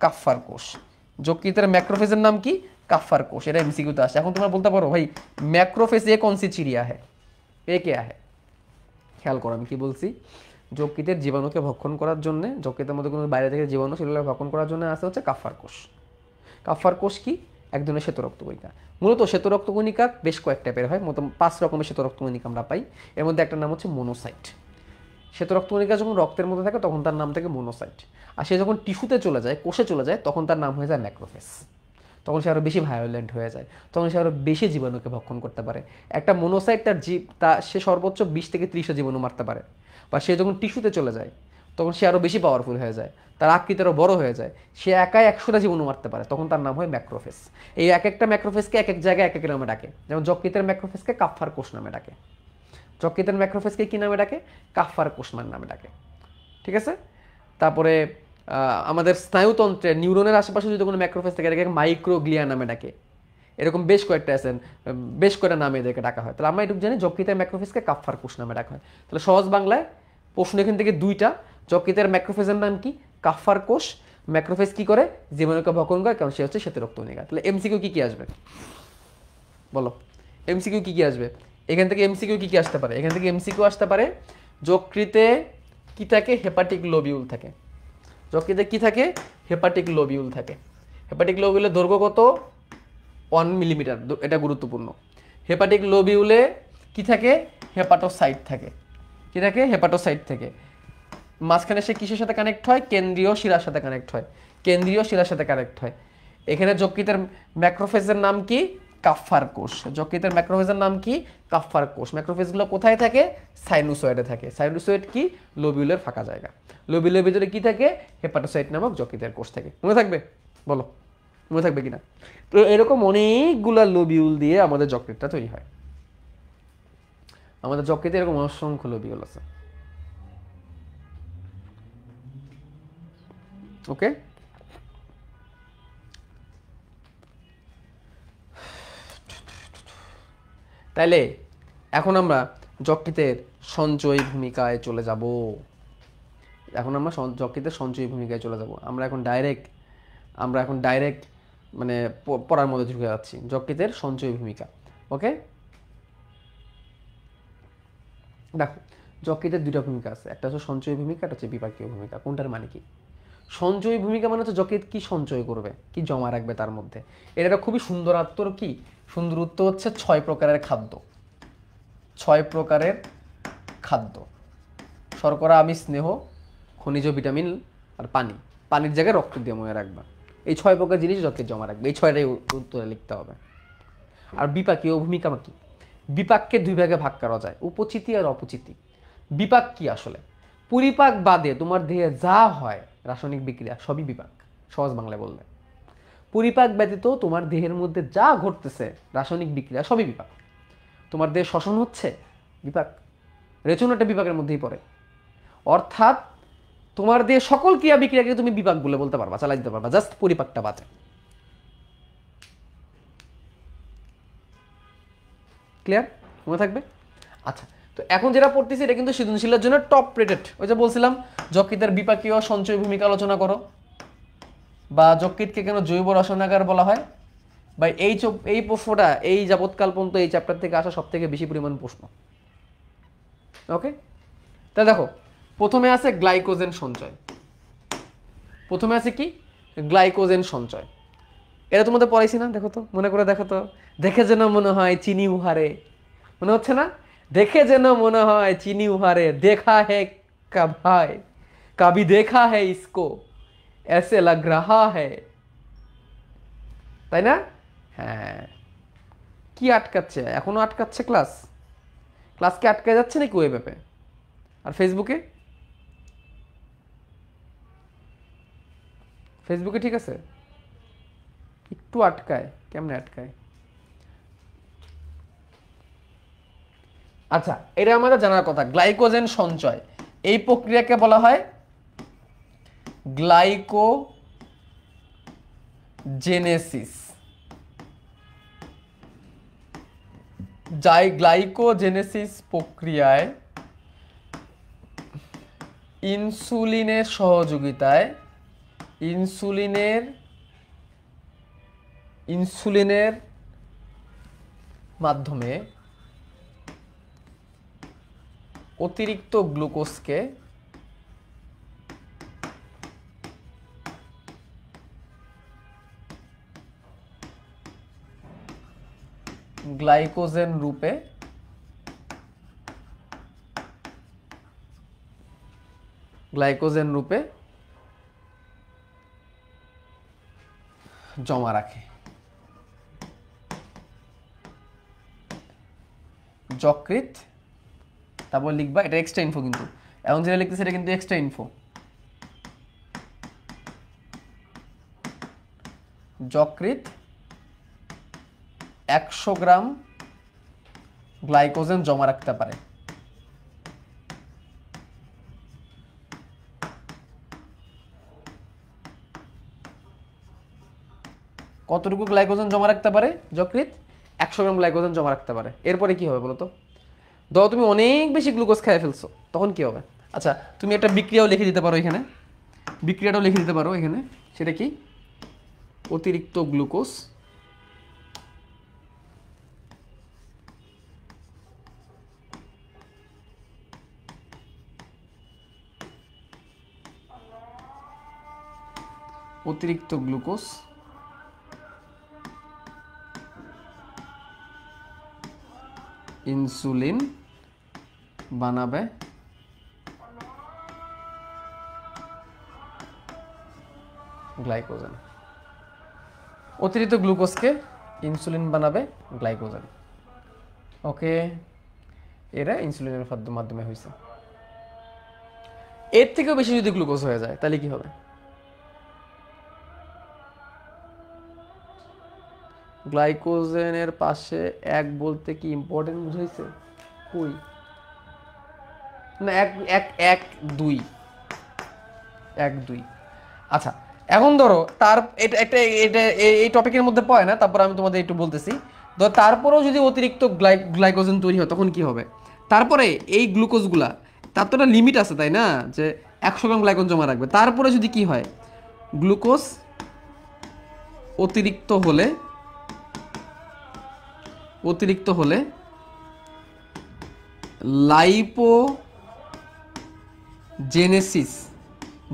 কাফার কোষ। যকৃতের ম্যাক্রোফেজের নাম কি? কাফার কোষ। এটা এমসিকিউতে আসে। এখন তোমরা বলতে পারো ভাই ম্যাক্রোফেজ এ কোন সি চিড়িয়া হ্যাঁ, এ কে আহে? খেয়াল করো আমি কি বলছি। যকৃতের জীবাণুকে ভক্ষণ করার জন্য, যকৃতের মধ্যে কোনো বাইরে থেকে জীবাণু সেগুলো ভক্ষণ করার জন্য আসে হচ্ছে কাফার কোষ। কাফার কোষ কি? এক ধরনের শ্বেত রক্তকণিকা। মূলত শ্বেত রক্তকণিকা বেশ কয়েক টাইপের হয়, মতো 5 রকমের শ্বেত রক্তকণিকা আমরা পাই। এর মধ্যে একটা নাম হচ্ছে মনোসাইট। শ্বেত রক্তকণিকা যখন রক্তের মধ্যে থাকে তখন তার নাম থাকে মনোসাইট, আর সে যখন টিস্যুতে চলে যায়, কোষে চলে যায়, তখন তার নাম হয়ে যায় ম্যাক্রোফেজ। তখন সে আরও বেশি ভায়োলেন্ট হয়ে যায়, তখন সে আরও বেশি জীবাণুকে ভক্ষণ করতে পারে। একটা মনোসাইট সে সর্বোচ্চ 20 থেকে 30 জীবাণু মারতে পারে। বা সে যখন টিস্যুতে চলে যায় তখন সে আরও বেশি পাওয়ারফুল হয়ে যায়, তার আকৃতি আরও বড় হয়ে যায়, সে একাই 100টা জীবাণু মারতে পারে, তখন তার নাম হয় ম্যাক্রোফেজ। এই এক একটা ম্যাক্রোফেজকে এক এক জায়গায় এক এক নামে ডাকে। যেমন যকৃতের ম্যাক্রোফেজকে কাফার কোষ নামে ডাকে, যকৃতের ম্যাক্রোফেজকে কি নামে ডাকে? কাফার কোষ নামে ডাকে। ঠিক আছে? তারপরে আমাদের স্নায়ুতন্ত্রের নিউরনের আশেপাশে যদি কোনো ম্যাক্রোফেজ থাকে এটাকে মাইক্রোগ্লিয়া নামে ডাকে। এরকম বেশ কয়েকটা আছেন, বেশ কয়েকটা নামে এদেরকে ডাকা হয়। তাহলে আমরা এটুকু জানি যকৃতের ম্যাক্রোফেজকে কাফার কোষ নামে ডাকা হয়। তাহলে সহজ বাংলায় প্রশ্ন এখান থেকে দুইটা, যকৃতের ম্যাক্রোফেজের নাম কি? কাফার কোষ। ম্যাক্রোফেজ কি করে? জীবাণুকে ভক্ষণ করে, কারণ সে হচ্ছে শ্বেত রক্তকণিকা। তাহলে এমসিকিউ কি কি আসবে বলো? এমসিকিউ কি কি আসবে এখান থেকে? এমসিকিউ কি কি আসতে পারে এখান থেকে? এমসিকিউ আসতে পারে যকৃতে কি থাকে? হেপাটিক লোবিউল থাকে। যকৃতে কি থাকে? হেপাটিক লোবিউল থাকে। হেপাটিক লোবিউলের দৈর্ঘ্য কত? 1 মিলিমিটার। এটা গুরুত্বপূর্ণ। হেপাটিক লোবিউলে কি থাকে? হেপাটোসাইট থাকে। কি থাকে? হেপাটোসাইট থাকে। মাঝখানে সে কিসের সাথে কানেক্ট হয়? কেন্দ্রীয় শিরার সাথে কানেক্ট হয়। কেন্দ্রীয় শিরার সাথে কানেক্ট হয়। এখানে যকৃতের ম্যাক্রোফেজের নাম কি? কাফার কোষ। যকৃতের ম্যাক্রোফেজের নাম কি? কাফার কোষ। ম্যাক্রোফেজগুলো কোথায় থাকে? সাইনুসয়েডে থাকে। সাইনুসয়েড কি? লোবিউলের ফাঁকা জায়গা। লোবিউলের ভিতরে কি থাকে? হেপাটোসাইট নামক যকৃতের কোষ থাকে। মনে থাকবে? বলো মনে থাকবে কিনা? তো এরকম অনেকগুলা লোবিউল দিয়ে আমাদের যকৃতটা তৈরি হয়। আমাদের যকৃতে এরকম অসংখ্য লোবিউল আছে। ওকে, তাইলে এখন আমরা যকৃতের সঞ্চয় ভূমিকায় চলে যাব। যকৃতের সঞ্চয় ভূমিকায় চলে যাব। আমরা এখন ডাইরেক্ট মানে পড়ার মধ্যে ঢুকে যাচ্ছি। যকৃতের সঞ্চয় ভূমিকা। ওকে, দেখো যকৃতের দুইটা ভূমিকা আছে, একটা হচ্ছে সঞ্চয় ভূমিকা, একটা হচ্ছে বিপাকীয় ভূমিকা। কোনটার মানে কি? সঞ্চয় ভূমিকা মানে হচ্ছে যকৃৎ কি সঞ্চয় করবে, কি জমা রাখবে তার মধ্যে। এর একটা খুবই সুন্দর উত্তর কি? সুন্দর উত্তর হচ্ছে 6 প্রকারের খাদ্য। 6 প্রকারের খাদ্য: শর্করা, আমিষ, স্নেহ, খনিজ, ভিটামিন আর পানি। পানির জায়গায় রক্ত দিয়ে মনে রাখবা। এই 6 প্রকার জিনিস যকৃৎ জমা রাখবে। এই 6টাই উত্তরে লিখতে হবে। আর বিপাকীয় ভূমিকা কি? বিপাককে 2 ভাগে ভাগ করা যায়, উপচিতি আর অপচিতি। বিপাক কি আসলে? পরিপাক বাদে তোমার দেহে যা হয় রাসায়নিক বিক্রিয়া সবই বিপাক। সহজ বাংলায় বললে পরিপাক ব্যতীত তোমার দেহের মধ্যে যা ঘটতেছে রাসায়নিক বিক্রিয়া সবই বিপাক। তোমার দেহে শ্বসন হচ্ছে, বিপাক। রেচন একটা বিপাকের মধ্যেই পড়ে। অর্থাৎ তোমার দেহে সকল ক্রিয়া বিক্রিয়াকে তুমি বিপাক বলে বলতে পারবা, চালাই দিতে পারবা, জাস্ট পরিপাকটা বাঁচে। ক্লিয়ার? মনে থাকবে? আচ্ছা, তো এখন যেটা পড়তেছি এটা কিন্তু সৃজনশীলের জন্য টপ রেটেড। ওই যে বলছিলাম যকৃতের বিপাকীয় সঞ্চয় ভূমিকা আলোচনা করো, বা যকৃতকে কেন জৈব রসায়নাগার বলা হয়। বা এই প্রশ্নটা এই যাবৎকাল পর্যন্ত এই চ্যাপ্টার থেকে আসা সব থেকে বেশি পরিমাণ প্রশ্ন। ওকে, তা দেখো প্রথমে আছে গ্লাইকোজেন সঞ্চয়, প্রথমে আছে কি গ্লাইকোজেন সঞ্চয়। এটা তোমাদের পড়াইছি না? দেখো তো, মনে করে দেখো তো। দেখে যেন মনে হয় চিনি উহারে, মনে হচ্ছে না? দেখে যেন মনে হয় চিনি উহারে, দেখা হে ভাই কবি দেখা হে ইসকো ऐसे लग रहा है, তাই না? হ্যাঁ, কি আটকাচ্ছে? এখনো আটকাচ্ছে ক্লাস? ক্লাস কি আটকে যাচ্ছে নাকি ওয়েব অ্যাপে আর ফেসবুকে? ফেসবুকে ঠিক আছে, একটু আটকায়। কেমনে আটকায়? আচ্ছা, এটা আমাদের জানার কথা। গ্লাইকোজেন সঞ্চয়, এই প্রক্রিয়াকে বলা হয় গ্লাইকোজেনেসিস। গ্লাইকোজেনেসিস প্রক্রিয়ায় ইনসুলিনের সহযোগিতায় ইনসুলিনের মাধ্যমে অতিরিক্ত গ্লুকোজকে গ্লাইকোজেন রূপে জমা রাখে। যকৃৎ, তারপর লিখবা, এটা এক্সট্রা ইনফো কিন্তু, এখন যেটা লিখতেছে এটা কিন্তু এক্সট্রা ইনফো। যকৃৎ 100 গ্রাম গ্লাইকোজেন জমা রাখতে পারে। কতটুকু গ্লাইকোজেন জমা রাখতে পারে যকৃৎ? 100 গ্রাম গ্লাইকোজেন জমা রাখতে পারে। এরপরে কি হবে বলো তো? ধরো তুমি অনেক বেশি গ্লুকোজ খেয়ে ফেলছো, তখন কি হবে? আচ্ছা, তুমি একটা বিক্রিয়াও লিখে দিতে পারো এখানে, বিক্রিয়াটাও লিখে দিতে পারো এখানে। সেটা কি? অতিরিক্ত গ্লুকোজ ইনসুলিন বানাবে গ্লাইকোজেন। অতিরিক্ত গ্লুকোজকে ইনসুলিন বানাবে গ্লাইকোজেন। ওকে, এরা ইনসুলিনের মাধ্যমে হয়েছে। এর থেকেও বেশি যদি গ্লুকোজ হয়ে যায় তাহলে কি হবে? গ্লাইকোজেনের পাশে এক বলতে কি ইম্পর্টেন্ট বুঝাইছে? কই না, এক এক এক দুই, 1-2। আচ্ছা, এখন ধরো তার এটা একটা এটা এই টপিকের মধ্যে পড়ে না, তারপর আমি তোমাদের একটু বলতেছি। ধর তারপরেও যদি অতিরিক্ত গ্লাইকোজেন তৈরি হয় তখন কি হবে? তারপরে এই গ্লুকোজগুলা, তার তো একটা লিমিট আছে তাই না, যে 100 গ্রাম গ্লাইকোজেন জমা রাখবে। তারপরে যদি কি হয়, গ্লুকোজ অতিরিক্ত হলে লাইপোজেনেসিস,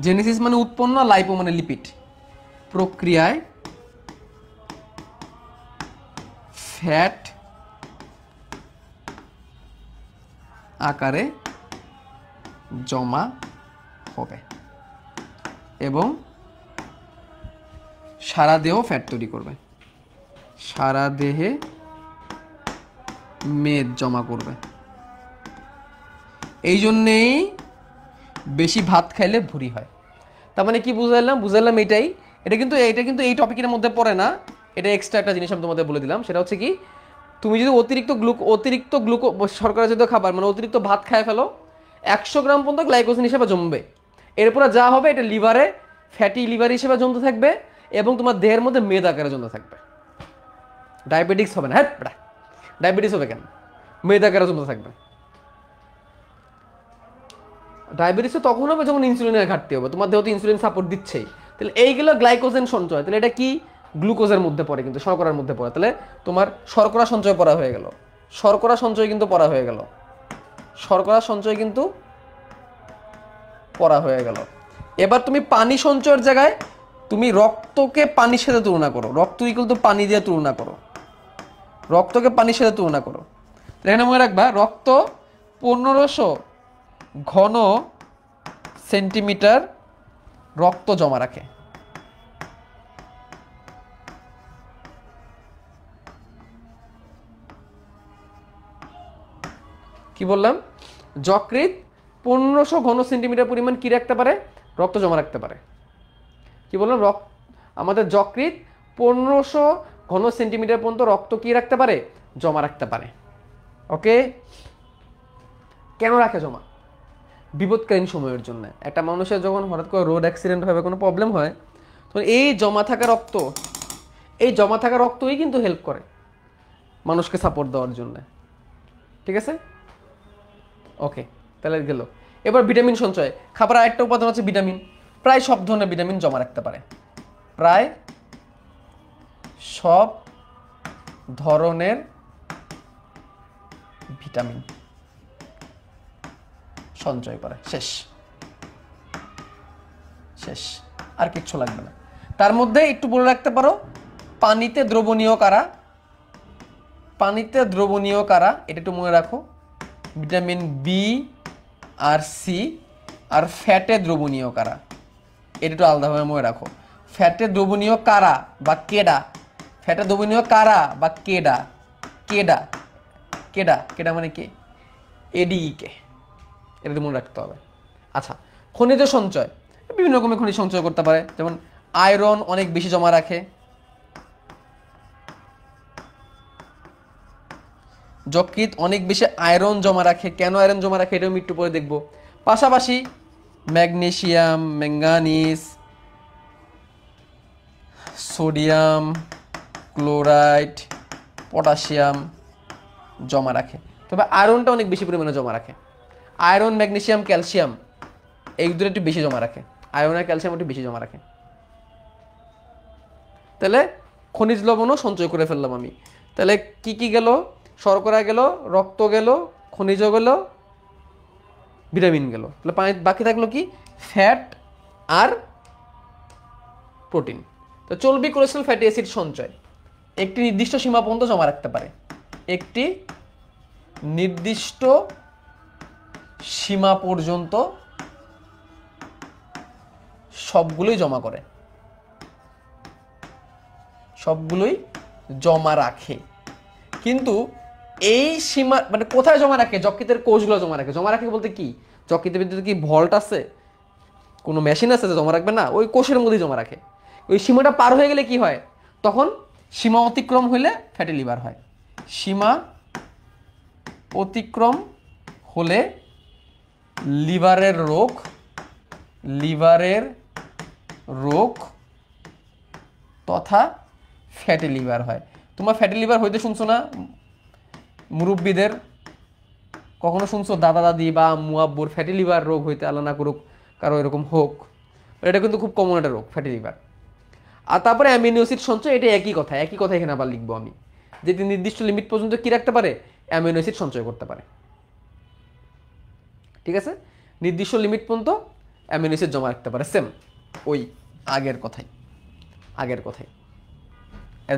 জেনেসিস মানে উৎপন্ন, লাইপো মানে লিপিড, প্রক্রিয়ায় ফ্যাট আকারে জমা হবে এবং সারা দেহ ফ্যাট তৈরি করবে, সারা দেহে মেদ জমা করবে। এই জন্যেই বেশি ভাত খাইলে ভুঁড়ি হয়। তার মানে কি বুঝাইলাম এটাই। এটা কিন্তু এই টপিকের মধ্যে পড়ে না, এটা এক্সট্রা একটা জিনিস আমি তোমাদের বলে দিলাম। সেটা হচ্ছে কি, তুমি যদি অতিরিক্ত গ্লুকো শর্করা জাতীয় খাবার মানে অতিরিক্ত ভাত খায় ফেলো, 100 গ্রাম পর্যন্ত গ্লাইকোজেন হিসেবে জমবে। এরপরে যা হবে এটা লিভারে ফ্যাটি লিভার হিসেবে জমতে থাকবে এবং তোমার দেহের মধ্যে মেদ আকারে জমতে থাকবে। ডায়াবেটিক্স হবে না। হ্যাঁ, ডায়াবেটিস হবে কেন? মেদ আকারে জমতে থাকবে। ডায়াবেটিস তখন হবে যখন ইনসুলিনের ঘাটতি হবে, তোমার দেহ তো ইনসুলিন সাপোর্ট দিচ্ছেই। তাহলে এইগুলো গ্লাইকোজেন সঞ্চয়, তাহলে এটা কি গ্লুকোজের মধ্যে পড়ে, কিন্তু শর্করার মধ্যে পড়ে। তাহলে তোমার শর্করা সঞ্চয় পড়া হয়ে গেল, শর্করা সঞ্চয় কিন্তু পড়া হয়ে গেল, শর্করা সঞ্চয় কিন্তু পড়া হয়ে গেল। এবার তুমি পানি সঞ্চয়ের জায়গায় তুমি রক্তকে পানির সাথে তুলনা করো, রক্ত ইকুয়াল টু পানি দিয়ে তুলনা করো, রক্তকে পানির সাথে তুলনা করো। এখানে মনে রাখবা রক্ত 1500 ঘন সেন্টিমিটার রক্ত জমা রাখে। কি বললাম? যকৃৎ 1500 ঘন সেন্টিমিটার পরিমাণ কি রাখতে পারে? রক্ত জমা রাখতে পারে। কি বললাম? আমাদের যকৃৎ 1500 ঘন সেন্টিমিটার পর্যন্ত রক্ত কি রাখতে পারে? জমা রাখতে পারে। ওকে, কেন রাখে জমা? বিপদকালীন সময়ের জন্য। একটা মানুষের যখন হঠাৎ করে রোড অ্যাক্সিডেন্ট হয় বা কোনো প্রবলেম হয়, তখন এই জমা থাকা রক্তই কিন্তু হেল্প করে মানুষকে সাপোর্ট দেওয়ার জন্য। ঠিক আছে, ওকে, তাহলে গেল। এবার ভিটামিন সঞ্চয়। খাবার আরেকটা উপাদান হচ্ছে ভিটামিন। প্রায় সব ধরনের ভিটামিন জমা রাখতে পারে, প্রায় সব ধরনের ভিটামিন সঞ্চয় করে। শেষ, আর কিচ্ছু লাগবে না। তার মধ্যে একটু বলে রাখতে পারো পানিতে দ্রবণীয় কারা, এটা একটু মনে রাখো। ভিটামিন বি আর সি আর ফ্যাটে দ্রবণীয় কারা, এটা একটু আলাদাভাবে মনে রাখো। ফ্যাটে দ্রবণীয় কারা বা কেডা, ফ্যাটে দ্রবণীয় কারা বা কেডা, কেডা মানে কে? এডিকে, এটা মনে রাখতে হবে। আচ্ছা, খনিজ সঞ্চয়। বিভিন্ন রকমের খনিজ সঞ্চয় করতে পারে, যেমন আয়রন অনেক বেশি জমা রাখে, যকৃৎ অনেক বেশি আয়রন জমা রাখে। কেন আয়রন জমা রাখে এটাও আমি একটু পরে দেখব। পাশাপাশি magnesium, manganese, sodium, chloride, potassium জমা রাখে। তবে আয়রনটা অনেক বেশি পরিমাণে জমা রাখে। আয়রন, ম্যাগনেসিয়াম, ক্যালসিয়াম এই দুটো একটু বেশি জমা রাখে। আয়রন আর ক্যালসিয়াম একটু বেশি জমা রাখে। তাহলে খনিজ লবণও সঞ্চয় করে ফেললাম আমি। তাহলে কি কি গেল? শর্করা গেল, রক্ত গেল, খনিজ গেল, ভিটামিন গেল। তাহলে বাকি থাকলো কি? ফ্যাট আর প্রোটিন। তো চর্বি, কোলেস্টেরল, ফ্যাটি অ্যাসিড সঞ্চয় একটি নির্দিষ্ট সীমা পর্যন্ত জমা রাখতে পারে, একটি নির্দিষ্ট সীমা পর্যন্ত সবগুলোই জমা করে, সবগুলোই জমা রাখে। কিন্তু এই সীমা মানে কোথায় জমা রাখে? যকৃতের কোষগুলো জমা রাখে। জমা রাখে বলতে কি? যকৃতের ভিতরে কি ভল্ট আছে? কোনো মেশিন আছে যে জমা রাখবে? না, ওই কোষের মধ্যেই জমা রাখে। ওই সীমাটা পার হয়ে গেলে কি হয়? তখন সীমা অতিক্রম হলে ফ্যাটি লিভার হয়। সীমা অতিক্রম হলে লিভারের রোগ তথা ফ্যাটি লিভার হয়। তোমার ফ্যাটি লিভার হইতে শুনছো না মুরব্বীদের? কখনো শুনছো দাদা দাদি বা আম্মু আব্বুর ফ্যাটি লিভার রোগ হইতে? আল্লাহ না করুক কারো এরকম হোক। এটা কিন্তু খুব কমন একটা রোগ, ফ্যাটি লিভার। আর তারপরে অ্যামিনো অ্যাসিড সঞ্চয়, এটা একই কথা এখানে আবার লিখবো আমি, যেটি নির্দিষ্ট লিমিট পর্যন্ত কি রাখতে পারে? অ্যামিনো অ্যাসিড সঞ্চয় করতে পারে। ঠিক আছে, নির্দিষ্ট লিমিট পর্যন্ত অ্যামিনো অ্যাসিড জমা রাখতে পারে। সেম ওই আগের কথাই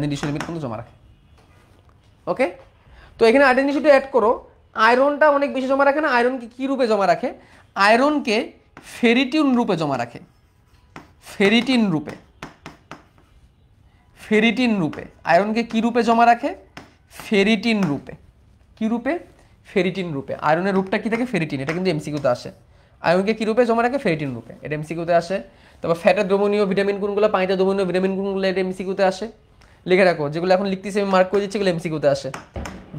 নির্দিষ্ট লিমিট পর্যন্ত জমা রাখে। ওকে, তো এখানে আরেকটা জিনিস অ্যাড করো। আয়রনটা অনেক বেশি জমা রাখে না? আয়রনকে কি রূপে জমা রাখে? আয়রনকে ফেরিটিন রূপে জমা রাখে। ফেরিটিন রূপে আয়রনকে কি রূপে জমা রাখে? ফেরিটিন রূপে। কি রূপে? ফেরিটিন রূপে। আয়রনের রূপটা কি থাকে? ফেরিটিন। এটা কিন্তু এমসিকিউতে আসে। আয়রনকে কি রূপে জমা রাখে? ফেরিটিন রূপে। এটা এমসিকিউতে আসে। তারপর ফ্যাটের দ্রবণীয় ভিটামিন কোনগুলো, পানিতে দ্রবণীয় ভিটামিন কোনগুলো, এটা এমসিকিউতে আসে। লিখে রাখো। যেগুলো এখন লিখতেছি আমি মার্ক করে দিচ্ছি, এগুলো এমসিকিউতে আসে।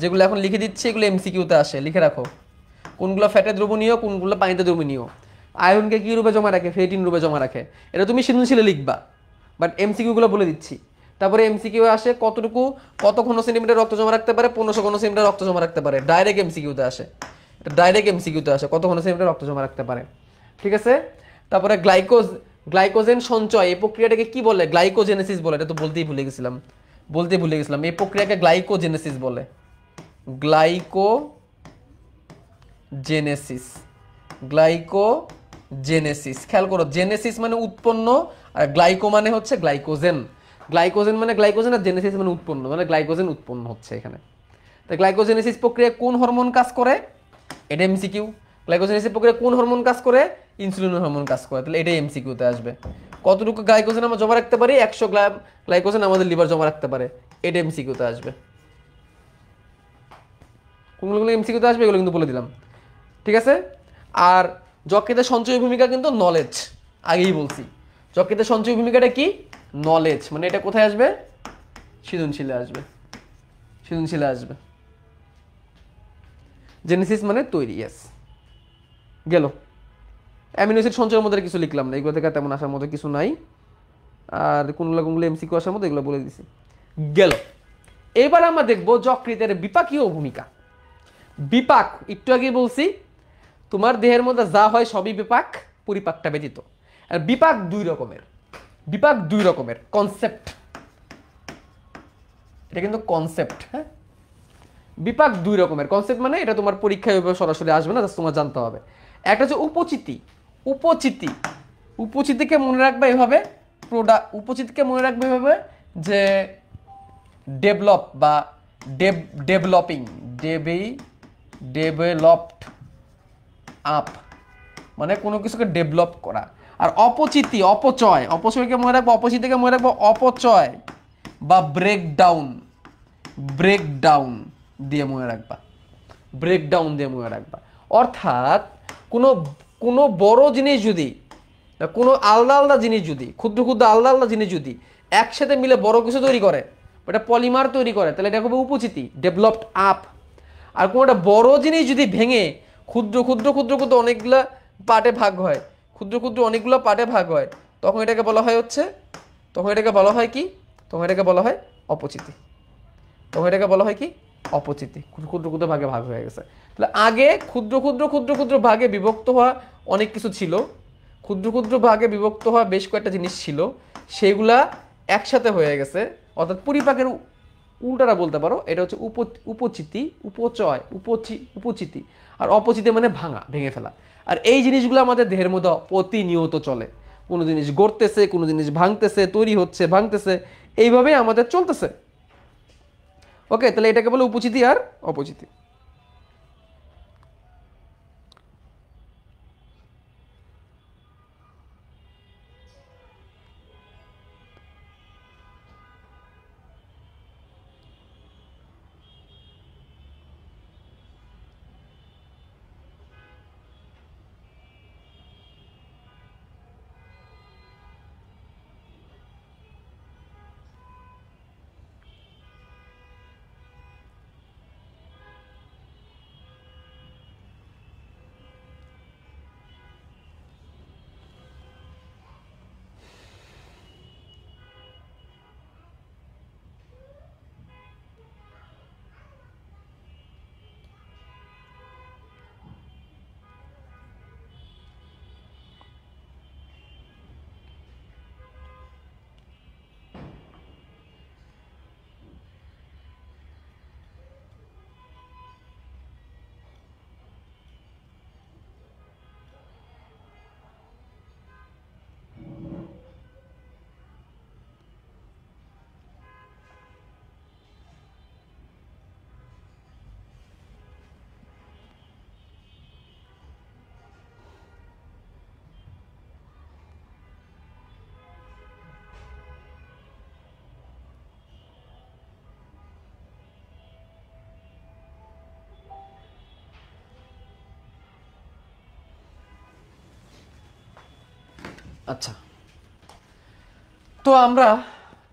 যেগুলো এখন লিখে দিচ্ছি এগুলো এমসিকিউতে আসে। লিখে রাখো কোনগুলো ফ্যাটে দ্রবণীয়, কোনগুলো পানিতে দ্রবণীয়। আয়রনকে কি রূপে জমা রাখে? ফেরিটিন রূপে জমা রাখে। এটা তুমি সৃজনশীলে লিখবা, বাট এমসিকিউগুলো বলে দিচ্ছি। তারপরে এমসিকিউ আসে কত ঘন সেন্টিমিটার রক্ত জমা রাখতে পারে? 1500 ঘন সেন্টিমিটার রক্ত জমা রাখতে পারে। ডাইরেক্ট এমসিকিউতে আসে। কত ঘন সেন্টিমিটার রক্ত জমা রাখতে পারে। ঠিক আছে, তারপরে গ্লাইকোজেন সঞ্চয়, এই প্রক্রিয়াটাকে কি বলে? গ্লাইকোজেনেসিস বলে। এটা তো বলতেই ভুলে গেছিলাম। এই প্রক্রিয়াকে গ্লাইকোজেনেসিস বলে। Glycogenesis Genesis. খেয়াল করো, জেনেসিস মানে উৎপন্ন, আর গ্লাইকো মানে হচ্ছে গ্লাইকোজেন। গ্লাইকোজেন মানে গ্লাইকোজেন, আর জেনেসিস মানে উৎপন্ন, মানে গ্লাইকোজেন উৎপন্ন হচ্ছে এখানে। তো গ্লাইকোজেনেসিস প্রক্রিয়া কোন হরমোন কাজ করে? এটা এমসিকিউ। গ্লাইকোজেনেসিস প্রক্রিয়া কোন হরমোন কাজ করে? ইনসুলিন হরমোন কাজ করে। তাহলে এটাই এমসিকিউতে আসবে। কতটুকু গ্লাইকোজেন আমরা জমা রাখতে পারি? 100 গ্রাম গ্লাইকোজেন আমাদের লিভার জমা রাখতে পারে। এটা এমসিকিউতে আসবে। কোনগুলো এমসিকিউতে আসবে এগুলো কিন্তু বলে দিলাম, ঠিক আছে? আর যকৃতের সঞ্চয় ভূমিকা কিন্তু নলেজ, আগেই বলছি। যকৃতের সঞ্চয় ভূমিকাটা কি? নলেজ। মানে এটা কোথায় আসবে? সৃজনশীলে আসবে, সৃজনশীলে আসবে। জেনেসিস মানে তৈরি, ইয়েস। গেল। অ্যামিনো অ্যাসিড সঞ্চয়ের মধ্যে কিছু লিখলাম না, এগুলো থেকে তেমন আসার মতো কিছু নাই। আর কোনগুলো এমসিকিউ আসার মতো এগুলো বলে দিছি। গেল। এবার আমরা দেখব যকৃতের বিপাকীয় ভূমিকা। বিপাক একটু আগে বলছি, তোমার দেহের মধ্যে যা হয় সবই বিপাক, পরিপাকটা ব্যতীত। আর বিপাক দুই রকমের, বিপাক দুই রকমের কনসেপ্ট, এটা কিন্তু কনসেপ্ট। হ্যাঁ, বিপাক দুই রকমের কনসেপ্ট, মানে এটা তোমার পরীক্ষায় সরাসরি আসবে না, তোমার জানতে হবে। একটা হচ্ছে উপচিতি। উপচিতি, উপচিতিকে মনে রাখবে এভাবে, উপচিতিকে মনে রাখবে এভাবে যে ডেভেলপ বা ডেভেলপিং, ডেভেলপড আপ, মানে কোনো কিছুকে ডেভেলপ করা। আর অপচিতি, অপচয়, অপচয়কে মনে রাখবো, অপচিতিকে মনে রাখবো অপচয় বা ব্রেকডাউন, ব্রেকডাউন দিয়ে মনে রাখবা, ব্রেকডাউন দিয়ে মনে রাখবা। অর্থাৎ কোনো কোনো বড় জিনিস যদি, কোনো আলাদা আলাদা জিনিস যদি, ক্ষুদ্র ক্ষুদ্র আলাদা আলাদা জিনিস যদি একসাথে মিলে বড় কিছু তৈরি করে, ওটা পলিমার তৈরি করে, তাহলে এটা হবে উপচিতি, ডেভেলপড আপ। আর কোনো একটা বড় জিনিস যদি ভেঙে ক্ষুদ্র ক্ষুদ্র ক্ষুদ্র ক্ষুদ্র অনেকগুলা পার্টে ভাগ হয়, ক্ষুদ্র ক্ষুদ্র অনেকগুলো পার্টে ভাগ হয়, তখন এটাকে বলা হয় হচ্ছে, তখন এটাকে বলা হয় কি? তখন এটাকে বলা হয় অপচিতি। তখন এটাকে বলা হয় কি? অপচিতি। ক্ষুদ্র ক্ষুদ্র ভাগে ভাগ হয়ে গেছে। তাহলে আগে ক্ষুদ্র ক্ষুদ্র ক্ষুদ্র ক্ষুদ্র ভাগে বিভক্ত হওয়া অনেক কিছু ছিল, ক্ষুদ্র ক্ষুদ্র ভাগে বিভক্ত হওয়া বেশ কয়েকটা জিনিস ছিল, সেগুলা একসাথে হয়ে গেছে। অর্থাৎ পরিপাকের উল্টাটা বলতে পারো, এটা হচ্ছে উপচিতি, উপচয়, উপচিতি। আর অপচিতি মানে ভাঙা, ভেঙে ফেলা। আর এই জিনিসগুলো আমাদের দেহের মধ্যে প্রতিনিয়ত চলে। কোনো জিনিস গড়তেছে, কোনো জিনিস ভাঙতেছে, তৈরি হচ্ছে, ভাঙতেছে, এইভাবেই আমাদের চলতেছে। ওকে, তাহলে এটাকে বলে উপচিতি আর অপচিতি। আচ্ছা, তো আমরা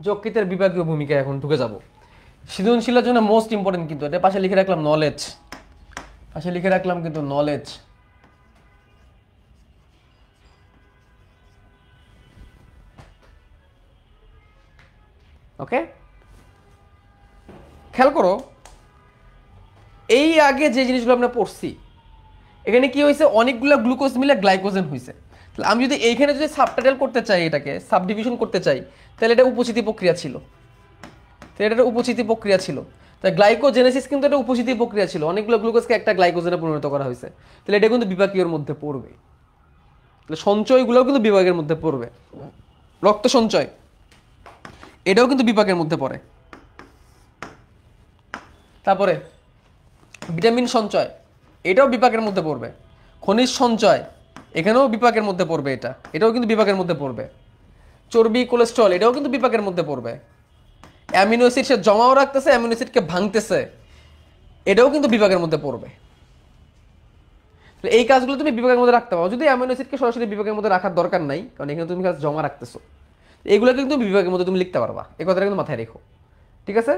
যকৃতের বিভাগীয় ভূমিকা এখন ঢুকে যাব। সৃজনশীলের জন্য মোস্ট ইম্পর্টেন্ট, কিন্তু এটা পাশে লিখে রাখলাম নলেজ, পাশে লিখে রাখলাম কিন্তু নলেজ। ওকে, খেয়াল করো, এই আগে যে জিনিসগুলো আমরা পড়ছি, এখানে কি হয়েছে? অনেকগুলো গ্লুকোজ মিলে গ্লাইকোজেন হয়েছে। তাহলে আমি যদি এইখানে যদি সাবটাইটেল করতে চাই, এটাকে সাবডিভিশন করতে চাই, তাহলে এটা উপচিতি প্রক্রিয়া ছিল, তাহলে এটা উপচিতি প্রক্রিয়া ছিল। তাই গ্লাইকোজেনেসিস কিন্তু এটা উপচিতি প্রক্রিয়া ছিল, অনেকগুলো গ্লুকোজকে একটা গ্লাইকোজেনে পরিণত করা হয়েছে। তাহলে এটা কিন্তু বিপাকীয়র মধ্যে পড়বে। তাহলে সঞ্চয়গুলোও কিন্তু বিভাগের মধ্যে পড়বে। রক্ত সঞ্চয় এটাও কিন্তু বিভাগের মধ্যে পড়ে। তারপরে ভিটামিন সঞ্চয় এটাও বিপাকের মধ্যে পড়বে। খনিজ সঞ্চয় এখানেও বিপাকের মধ্যে পড়বে, এটাও কিন্তু বিপাকের মধ্যে পড়বে। চর্বি কোলেস্ট্রল এটাও কিন্তু বিপাকের মধ্যে পড়বে। অ্যামিনো অ্যাসিড সে জমাও রাখতেছে, অ্যামিনো অ্যাসিডকে ভাঙতেছে, এটাও কিন্তু বিপাকের মধ্যে পড়বে। এই কাজগুলো তুমি বিপাকের মধ্যে রাখতে পারো। যদি অ্যামিনো অ্যাসিডকে সরাসরি বিপাকের মধ্যে রাখার দরকার নাই, কারণ এখানে তুমি কাজ জমা রাখতেছো, এগুলো কিন্তু বিভাগের মধ্যে তুমি লিখতে পারবা। এই কথাটা কিন্তু মাথায় রেখো, ঠিক আছে?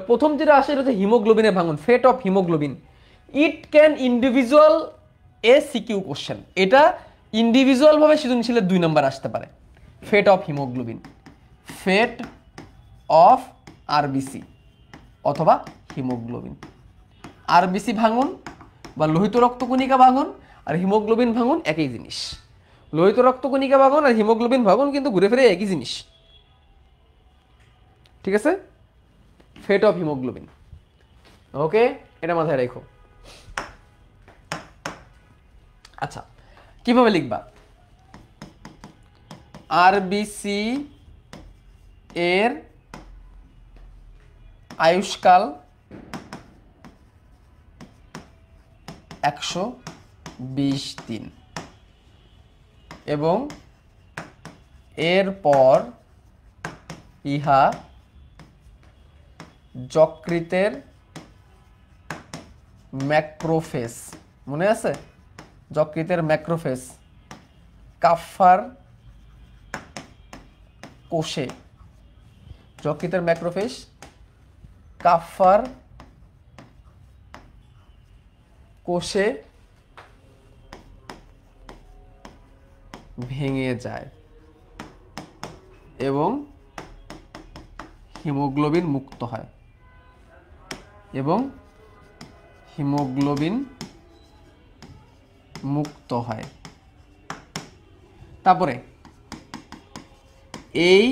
প্রথম যেটা আসে এটা হচ্ছে হিমোগ্লোবিনের ভাঙন, fate of haemoglobin. It can individual এ সিকিউ কোশ্চেন, এটা ইন্ডিভিজুয়াল ভাবে সৃজনশীলের 2 নম্বর আসতে পারে। Fate of haemoglobin, fate of RBC অথবা হিমোগ্লোবিন। আরবিসি ভাঙন বা লোহিত রক্তকণিকা ভাঙন আর হিমোগ্লোবিন ভাঙন একই জিনিস। লোহিত রক্তকণিকা ভাঙন আর হিমোগ্লোবিন ভাঙন কিন্তু ঘুরে ফিরে একই জিনিস, ঠিক আছে? ফেট অফ হিমোগ্লোবিন, ওকে, এটা মাথায় রেখো। আচ্ছা, কিভাবে লিখবা? আরবিসি এর আয়ুষ্কাল 120 দিন এবং এরপর ইহা যকৃতের ম্যাক্রোফেজ, মনে আছে? যকৃতের ম্যাক্রোফেজ কাফার কোষে, যকৃতের ম্যাক্রোফেজ কাফার কোষে ভেঙে যায় এবং হিমোগ্লোবিন মুক্ত হয়, এবং হিমোগ্লোবিন মুক্ত হয়। তারপরে এই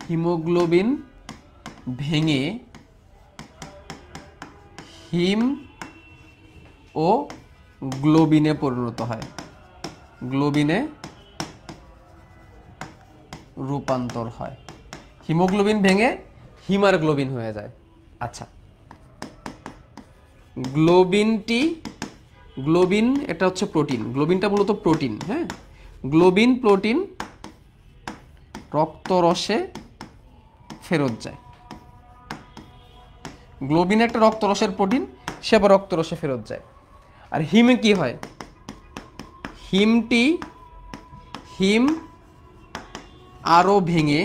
হিমোগ্লোবিন ভেঙে হিম ও গ্লোবিনে পরিণত হয়, গ্লোবিনে রূপান্তর হয়। হিমোগ্লোবিন ভেঙে হিম আর গ্লোবিন হয়ে যায়। আচ্ছা, গ্লোবিন এটা হচ্ছে প্রোটিন, গ্লোবিনটা মূলত প্রোটিন। হ্যাঁ, গ্লোবিন প্রোটিন রক্তরসে ফেরত যায়। গ্লোবিন একটা রক্তরসের প্রোটিন, সে আবার রক্তরসে ফেরত যায়। আর হিমে কি হয়? হিম আরও ভেঙে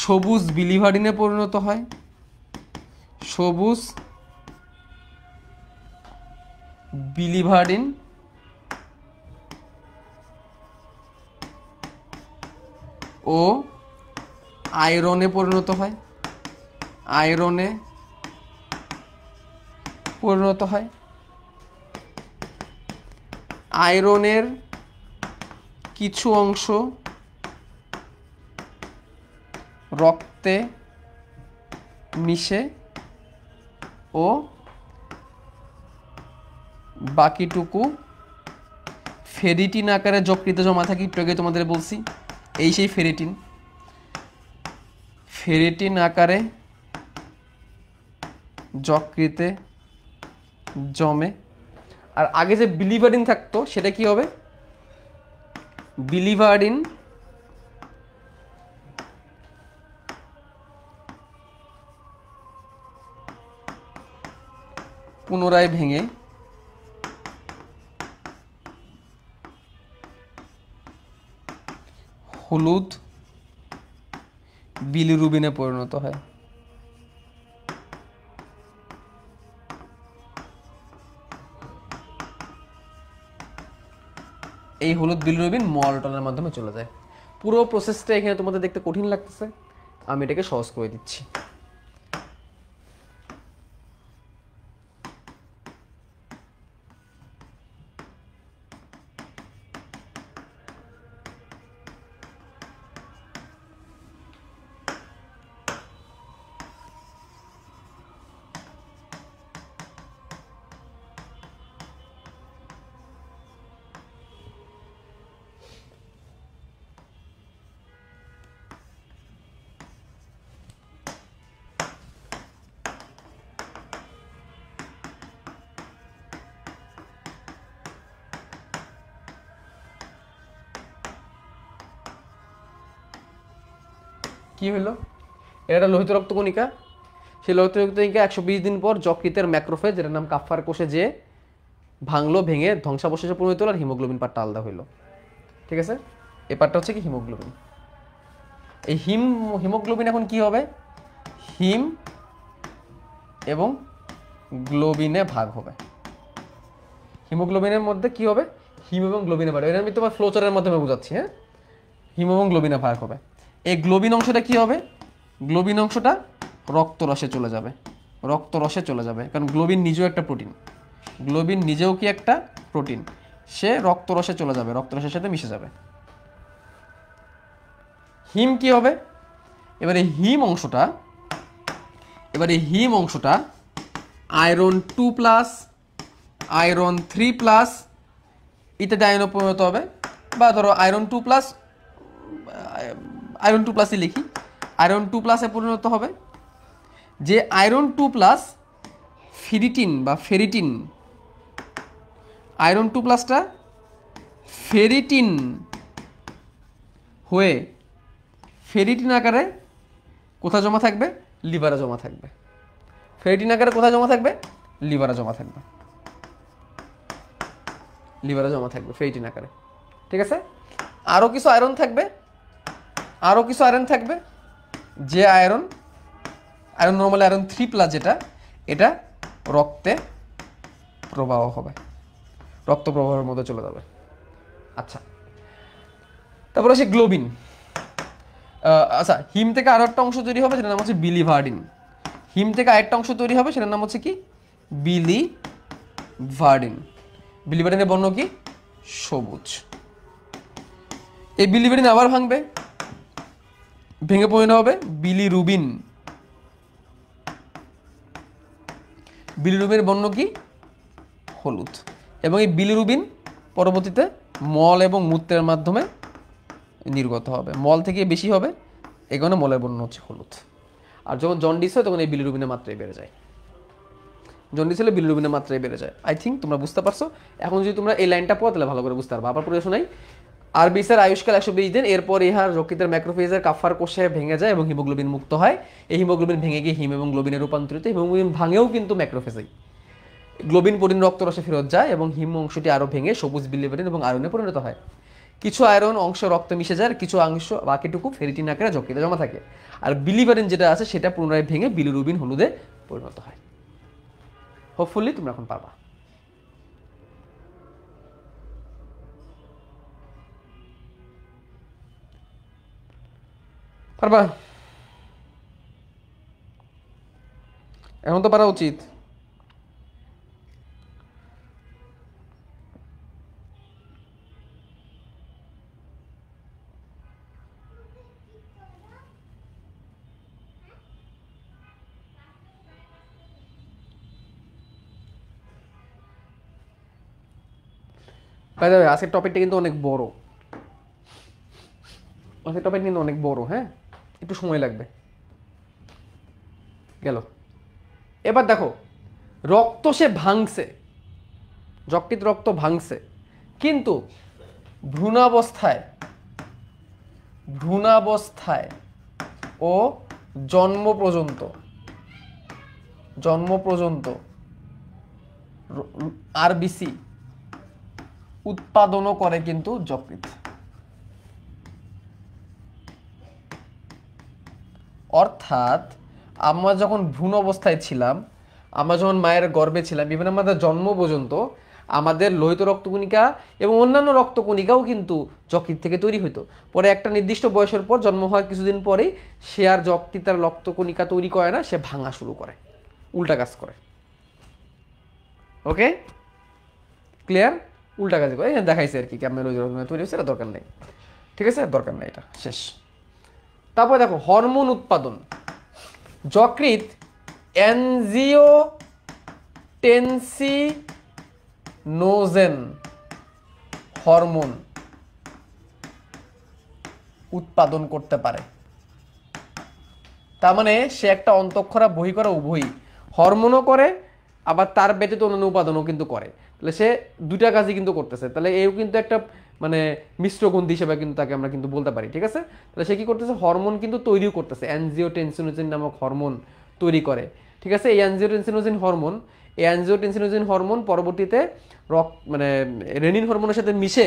সবুজ বিলিভারিনে পরিণত হয়, সবুজ বিলিভারিন ও আয়রনে পরিণত হয়, আয়রনে পরিণত হয়। আয়রনের কিছু অংশ রক্তে মিশে ও বাকিটুকু ফেরিটিন আকারে যকৃতে জমা থাকে। একটু আগে তোমাদের বলছি, এই সেই ফেরিটিন আকারে যকৃতে জমে। আর আগে যে বিলিভারিন থাকতো সেটা কি হবে? বিলিভারিন পুনরায় ভেঙে হলুদ বিলিরুবিনে পরিণত হয়। এই হলুদ বিলিরুবিন মলটনের মাধ্যমে চলে যায়। পুরো প্রসেসটা এখানে তোমাদের দেখতে কঠিন লাগতেছে, আমি এটাকে সহজ করে দিচ্ছি। কি হইলো? এটা একটা লোহিত রক্তকণিকা। সেই লোহিত রক্তকণিকা 120 দিন পর যকৃতের ম্যাক্রোফেজ, যেটার নাম কাফার কোষে, যে ভাঙলো, ভেঙে ধ্বংসাবশেষে পরিণত হলো, আর হিমোগ্লোবিন পার্টটা আলাদা হইলো। ঠিক আছে, এই পার্টটা হচ্ছে কি হিমোগ্লোবিন। এই হিমোগ্লোবিন এখন কি হবে? হিম এবং গ্লোবিনে ভাগ হবে। হিমোগ্লোবিনের মধ্যে কি হবে? হিম এবং গ্লোবিনে ভাগ হবে। এটা আমি তোমার ফ্লোচারের মাধ্যমে বোঝাচ্ছি। হ্যাঁ, হিম এবং গ্লোবিনে ভাগ হবে। এই গ্লোবিন অংশটা কি হবে? গ্লোবিন অংশটা রক্তরসে চলে যাবে। রক্তরসে চলে যাবে, কারণ গ্লোবিন নিজেও একটা প্রোটিন। গ্লোবিন নিজেও কি একটা প্রোটিন, সে রক্তরসে চলে যাবে, রক্তরসের সাথে মিশে যাবে। হিম কি হবে? এবারে হিম অংশটা আয়রন 2+, আয়রন 3+ ইত্যাদি আয়নে পরিণত হবে। বা ধরো আয়রন 2+, আয়রন 2+ই লিখি, আয়রন 2+এ পরিণত হবে। যে আয়রন 2+ ফেরিটিন বা ফেরিটিন, আয়রন 2+টা ফেরিটিন হয়ে ফেরিটিন আকারে কোথায় জমা থাকবে? লিভারে জমা থাকবে। ফেরিটিন আকারে কোথায় জমা থাকবে? লিভারে জমা থাকবে। লিভারে জমা থাকবে ফেরিটিন আকারে। ঠিক আছে, আরও কিছু আয়রন থাকবে, যে আয়রন নর্মালি আয়রন 3+, যেটা এটা রক্তে প্রবাহ হবে, রক্ত প্রবাহের মধ্যে চলে যাবে। আচ্ছা, তারপরে সে গ্লোবিন। আচ্ছা, হিম থেকে আরো একটা অংশ তৈরি হবে, সেটার নাম হচ্ছে বিলিভার্ডিন। হিম থেকে আরেকটা অংশ তৈরি হবে, সেটার নাম হচ্ছে কি? বিলিভার্ডিন। বিলিভার্ডিনের বর্ণ কি? সবুজ। এই বিলিভার্ডিন আবার ভাঙবে, ভেঙে পরিণত হবে বিলিরুবিন। বিলিরুবিনের বর্ণ কি? হলুদ। এবং এই বিলিরুবিন পরবর্তীতে মল এবং মূত্রের মাধ্যমে নির্গত হবে, মল থেকে বেশি হবে, এই কারণে মলের বর্ণ হচ্ছে হলুদ। আর যখন জন্ডিস হয় তখন এই বিলিরুবিনের মাত্রাই বেড়ে যায়। জন্ডিস হলে বিলিরুবিনের মাত্রাই বেড়ে যায়। আই থিঙ্ক তোমরা বুঝতে পারছো। এখন যদি তোমরা এই লাইনটা পড়ো তাহলে ভালো করে বুঝতে পারবে। আবার পড়ে শোনাই। আরবিসির আয়ুষ্কাল 120 দিন, এরপর ইহার যকৃতের ম্যাক্রোফেজের কাফার কোষে ভেঙে যায় এবং হিমোগ্লোবিন মুক্ত হয়। এই হিমোগ্লোবিন ভেঙে গিয়ে হিম এবং গ্লোবিনে রূপান্তরিত। হিমোগ্লোবিন ভাঙেও কিন্তু ম্যাক্রোফেজেই। গ্লোবিন প্রোটিন রক্তরসে ফেরত যায় এবং হিম অংশটি আরও ভেঙে সবুজ বিলিভারিন এবং আয়রনে পরিণত হয়। কিছু আয়রন অংশ রক্তে মিশে যায়, কিছু অংশ বাকিটুকু ফেরিটিন আকারে যকৃতে জমা থাকে। আর বিলিভারিন যেটা আছে সেটা পুনরায় ভেঙে বিলিরুবিন হলুদে পরিণত হয়। হোপফুলি তোমরা এখন পারবা। পারবা? এখন তো পারা উচিত। আজকের টপিকটা কিন্তু অনেক বড়। আজকের টপিক কিন্তু অনেক বড়। হ্যাঁ, একটু সময় লাগবে। গেল। এবার দেখো, রক্ত সে ভাঙছে, যকৃৎ রক্ত ভাঙছে, কিন্তু ভ্রূণাবস্থায় ও জন্ম পর্যন্ত আরবিসি উৎপাদনও করে কিন্তু যকৃৎ। অর্থাৎ আমরা যখন ভ্রূণ অবস্থায় ছিলাম, আমরা যখন মায়ের গর্ভে ছিলাম, বিভিন্ন আমাদের জন্ম পর্যন্ত আমাদের লোহিত রক্তকণিকা এবং অন্যান্য রক্তকণিকাও কিন্তু যকৃৎ থেকে তৈরি হতো। পরে একটা নির্দিষ্ট বয়সের পর, জন্ম হওয়ার কিছুদিন পরেই সে আর যকৃৎ তার রক্তকণিকা তৈরি করে না, সে ভাঙা শুরু করে, উল্টা কাজ করে। ওকে, ক্লিয়ার? উল্টা কাজ করে দেখাইছে আর কি, কেমন লোহিত রক্তকণিকা তৈরি হচ্ছে, এটা দরকার নেই। ঠিক আছে, দরকার নেই, এটা শেষ। তারপরে দেখো হরমোন উৎপাদন। যকৃৎ অ্যানজিওটেনসিনোজেন হরমোন উৎপাদন করতে পারে। তার মানে সে একটা অন্তঃক্ষরা বহিঃক্ষরা উভয়ই, হরমোনও করে, আবার তার ব্যতীত অন্যান্য উপাদানও কিন্তু করে। তাহলে সে দুইটা কাজই কিন্তু করতেছে। তাহলে এও কিন্তু একটা মানে মিশ্র গ্রন্থি হিসেবে কিন্তু তাকে আমরা কিন্তু বলতে পারি, ঠিক আছে। তাহলে সে কি করতেছে, হরমোন কিন্তু তৈরিও করতেছে, অ্যানজিওটেনসিনোজেন নামক হরমোন তৈরি করে, ঠিক আছে। এই অ্যানজিওটেনসিনোজেন হরমোন পরবর্তীতে মানে রেনিন হরমোনের সাথে মিশে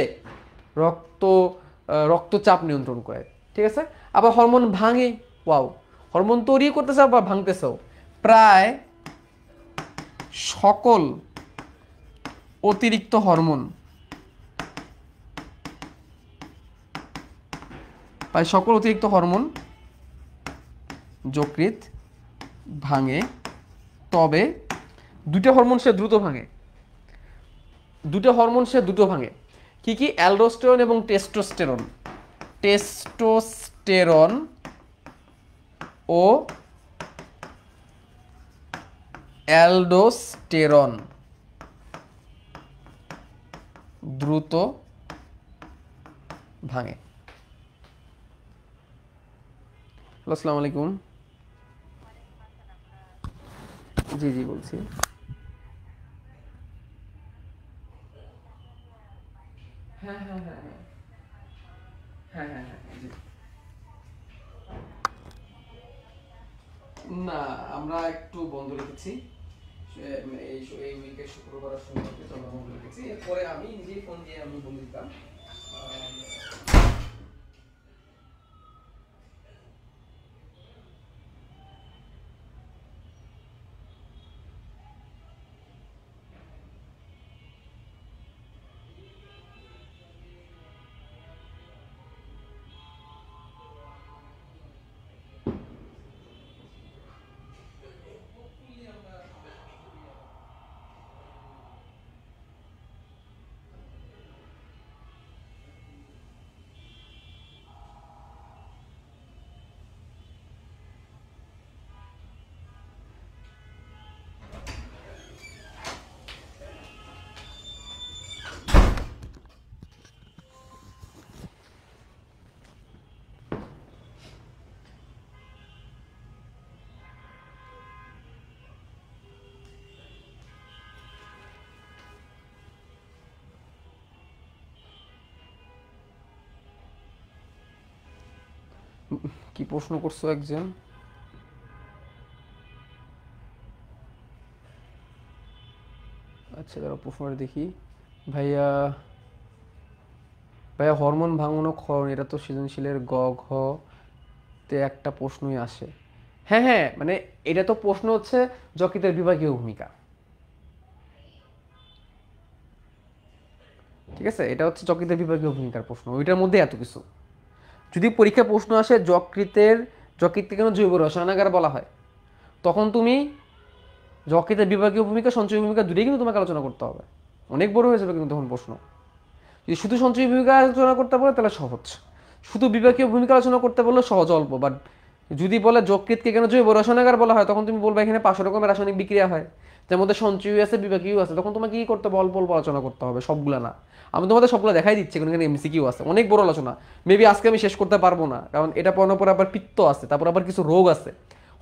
রক্ত রক্তচাপ নিয়ন্ত্রণ করে, ঠিক আছে। আবার হরমোন ভাঙে, ওয়াও, হরমোন তৈরি করতেছে আবার ভাঙতেছেও। প্রায় সকল অতিরিক্ত হরমোন যকৃৎ ভাঙে, তবে দুটো হরমোন সে দ্রুত ভাঙে। কি কি? অ্যালডোস্টেরন এবং টেস্টোস্টেরন ও অ্যালডোস্টেরন দ্রুত ভাঙে। আসসালামু আলাইকুম। জি জি বলছি। হ্যাঁ হ্যাঁ হ্যাঁ হ্যাঁ হ্যাঁ হ্যাঁ হ্যাঁ জি। না, আমরা একটু বন্ধ রেখেছি এই উইকের শুক্রবার আর শনিবারকে আমরা বন্ধ রেখেছি। এরপরে আমি নিজেই ফোন দিয়ে আমি বলে দিতাম। কি প্রশ্ন করছো একজন? আচ্ছা দাঁড়াও প্রশ্নটা দেখি। ভাইয়া হরমোন ভাঙন ও ক্ষরণ, এটা তো সৃজনশীলের গ ঘ তে একটা প্রশ্নই আসে। হ্যাঁ হ্যাঁ, মানে এটা তো প্রশ্ন হচ্ছে যকৃতের বিভাগীয় ভূমিকা, ঠিক আছে। এটা হচ্ছে যকৃতের বিভাগীয় ভূমিকার প্রশ্ন, ওইটার মধ্যে এত কিছু। যদি পরীক্ষা প্রশ্ন আসে যকৃতকে কেন জৈব রসায়নাগার বলা হয়, তখন তুমি যকৃতের বিভাগীয় ভূমিকা সঞ্চয় ভূমিকা দুটোই কিন্তু তোমাকে আলোচনা করতে হবে। অনেক বড় হয়ে যাবে কিন্তু তখন প্রশ্ন। যদি শুধু সঞ্চয় ভূমিকা আলোচনা করতে বলে তাহলে সহজ, শুধু বিভাগীয় ভূমিকা আলোচনা করতে বললে সহজ অল্প। বাট যদি বলে যকৃতকে কেন জৈব রসায়নাগার বলা হয়, তখন তুমি বলবে এখানে 500 রকমের রাসায়নিক বিক্রিয়া হয়, যার মধ্যে সঞ্চয় আছে বিভাগীয় আছে, তখন তোমাকে কি করতে হবে, অল্প অল্প আলোচনা করতে হবে, সবগুলা না। আমি তোমাদের সবগুলো দেখাই দিচ্ছি, কারণ এখানে এমসিকিউ আছে, অনেক বড় আলোচনা। মেবি আজকে আমি শেষ করতে পারবো না, কারণ এটা পড়ানোর পর আবার পিত্ত আছে, তারপর আবার কিছু রোগ আছে,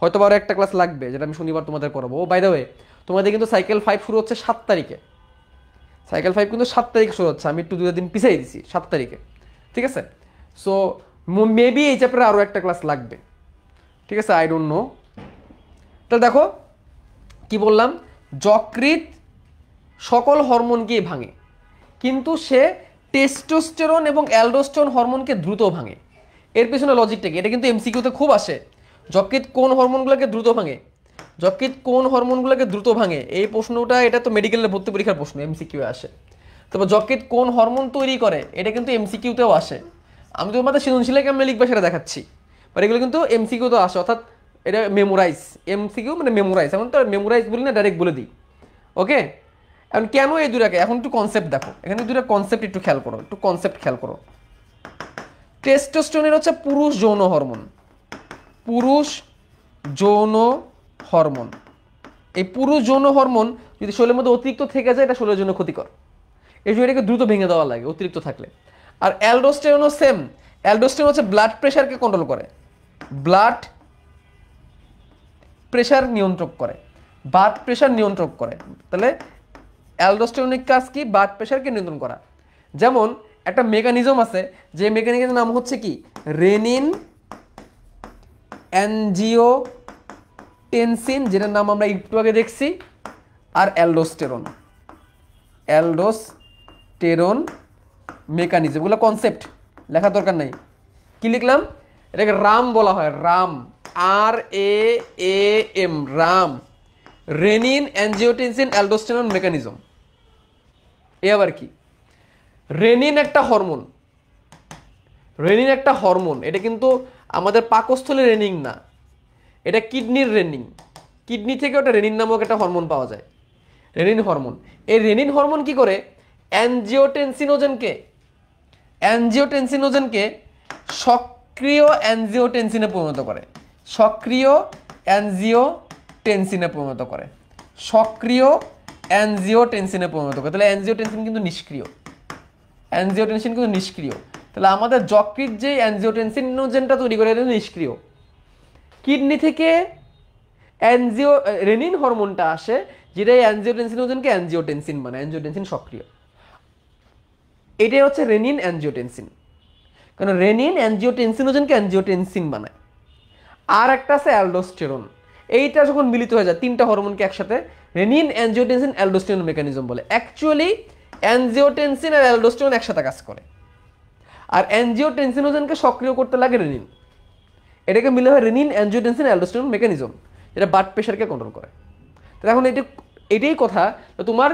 হয়তো আবার একটা ক্লাস লাগবে যেটা আমি শনিবার তোমাদের করাবো। ও বাই দ্য ওয়ে, তোমাদের কিন্তু সাইকেল 5 শুরু হচ্ছে 7 তারিখে। সাইকেল 5 কিন্তু 7 তারিখে শুরু হচ্ছে, আমি একটু 2 দিন পিছিয়ে দিছি 7 তারিখে, ঠিক আছে। সো মেবি এই চ্যাপ্টারে আরও একটা ক্লাস লাগবে, ঠিক আছে, আই ডোন্ট নো। তাহলে দেখো কি বললাম, যকৃৎ সকল হরমোনকেই ভাঙে, কিন্তু সে টেস্টোস্টেরন এবং অ্যালডোস্টেরন হরমোনকে দ্রুত ভাঙে। এর পেছনে লজিকটা কি, এটা কিন্তু এমসিকিউতে খুব আসে। যকৃৎ কোন হরমোনগুলোকে দ্রুত ভাঙে, এই প্রশ্নটা, এটা তো মেডিকেলের ভর্তি পরীক্ষার প্রশ্ন, এমসিকিউ আসে। তবে যকৃৎ কোন হরমোন তৈরি করে, এটা কিন্তু এমসিকিউতেও আসে। আমি তোমাদের সৃজনশীলে কেমন লিখবে সেটা দেখাচ্ছি, বাট এগুলো কিন্তু এমসিকিউতেও আসে, অর্থাৎ এটা মেমোরাইজ, এমসিকিউ মানে মেমোরাইজ, এখন তো মেমোরাইজ বলি না, ডাইরেক্ট বলে দিই। ওকে, এখন কেন এই দুটাকে, এখন একটু কনসেপ্ট দেখো, এখানে দুটা কনসেপ্ট একটু খেয়াল করো। টেস্টোস্টেরন হচ্ছে পুরুষ যৌন হরমোন। এই পুরুষ যৌন হরমোন যদি শরীরের মধ্যে অতিরিক্ত থেকে যায়, এটা শরীরের জন্য ক্ষতিকর, এই জন্য এটাকে দ্রুত ভেঙে দেওয়া লাগে অতিরিক্ত থাকলে। আর অ্যালডোস্টেরনও সেম, অ্যালডোস্টেরন হচ্ছে ব্লাড প্রেশারকে কন্ট্রোল করে, ব্লাড প্রেশার নিয়ন্ত্রক করে। তাহলে অ্যালডোস্টেরনের কাজ কি, ব্লাড প্রেশারকে নিয়ন্ত্রণ করা। যেমন একটা মেকানিজম আছে, যে মেকানিজমের নাম হচ্ছে কি রেনিন অ্যানজিওটেনসিন, যেটার নাম আমরা একটু আগে দেখছি, আর অ্যালডোস্টেরন মেকানিজম। এগুলো কনসেপ্ট, লেখার দরকার নাই। কি লিখলাম? এটাকে রাম বলা হয়, RAM, RAM, RAM, renin angiotensin aldosterone mechanism. এ আবার কি? রেনিন একটা হরমোন, রেনিন একটা হরমোন, এটা কিন্তু আমাদের পাকস্থলীর রেনিন না, এটা কিডনির রেনিন। কিডনি থেকে ওটা রেনিন নামক একটা হরমোন পাওয়া যায়, রেনিন হরমোন। এই রেনিন হরমোন কি করে? অ্যানজিওটেনসিনোজেনকে সক্রিয় অ্যানজিওটেনসিনে পরিণত করে, সক্রিয় অ্যানজিওটেনসিনে পরিণত করে, সক্রিয় অ্যানজিওটেনসিনে পরিণত করে। তাহলে অ্যানজিওটেনসিন কিন্তু নিষ্ক্রিয়, অ্যানজিওটেনসিন কিন্তু নিষ্ক্রিয়। তাহলে আমাদের যকৃৎ যে অ্যানজিওটেনসিনোজেনটা তৈরি করে এটা নিষ্ক্রিয়। কিডনি থেকে রেনিন হরমোনটা আসে, যেটা অ্যানজিওটেনসিনোজেনকে অ্যানজিওটেনসিন বানায়, অ্যানজিওটেনসিন সক্রিয়। এটাই হচ্ছে রেনিন অ্যানজিওটেনসিন, কারণ রেনিন অ্যানজিওটেনসিনোজেনকে অ্যানজিওটেনসিন বানায়। আর একটা আছে অ্যালডোস্টেরন। এইটা যখন মিলিত হয়ে যায় তিনটা হরমোনকে একসাথে, রেনিন অ্যানজিওটেনসিন অ্যালডোস্টেরন মেকানিজম বলে। অ্যাকচুয়ালি অ্যানজিওটেনসিন আর অ্যালডোস্টেরন একসাথে কাজ করে, আর অ্যানজিওটেনসিনোজেনকে সক্রিয় করতে লাগে রেনিন। এটাকে মিলে হয় রেনিন অ্যানজিওটেনসিন অ্যালডোস্টেরন মেকানিজম, যেটা ব্লাড প্রেশারকে কন্ট্রোল করে। তো এখন এটাই কথা, তোমার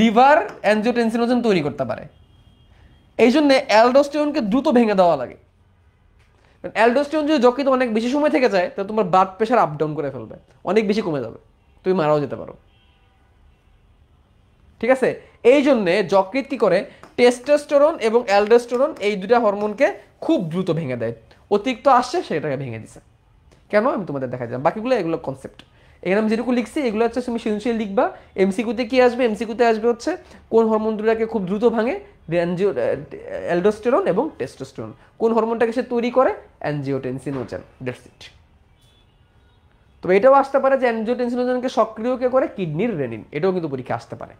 লিভার অ্যানজিওটেনসিনোজেন তৈরি করতে পারে, এই জন্য অ্যালডোস্টেরনকে দ্রুত ভেঙে দেওয়া লাগে। অ্যালডোস্টেরন যদি যকৃতে অনেক বেশি সময় থেকে যায়, তাহলে তোমার ব্লাড প্রেশার আপ ডাউন করে ফেলবে, অনেক বেশি কমে যাবে, তুমি মারাও যেতে পারো। ঠিক আছে? এই জন্যে যকৃৎ কি করে, টেস্টোস্টেরন এবং অ্যালডোস্টেরন এই দুটা হরমোনকে খুব দ্রুত ভেঙে দেয়। অতিরিক্ত আসছে সেটাকে ভেঙে দিছে। কেন আমি তোমাদের দেখা যায়, বাকিগুলো এগুলো কনসেপ্ট। এখানে আমি যেটুকু লিখছি এগুলো হচ্ছে তুমি সৃজনশীল লিখবা। এমসিকিউতে কি আসবে? এমসিকিউতে আসবে হচ্ছে কোন হরমোন দুটাকে খুব দ্রুত ভাঙে, অ্যালডোস্টেরন এবং টেস্টোস্টেরন। কোন হরমোনটাকে সে তৈরি করে? অ্যানজিওটেনসিনোজেন। That's it. তবে এটাও আসতে পারে যে অ্যানজিওটেনসিনোজেনকে সক্রিয় কে করে? কিডনির রেনিন। এটাও কিন্তু পরীক্ষা আসতে পারে।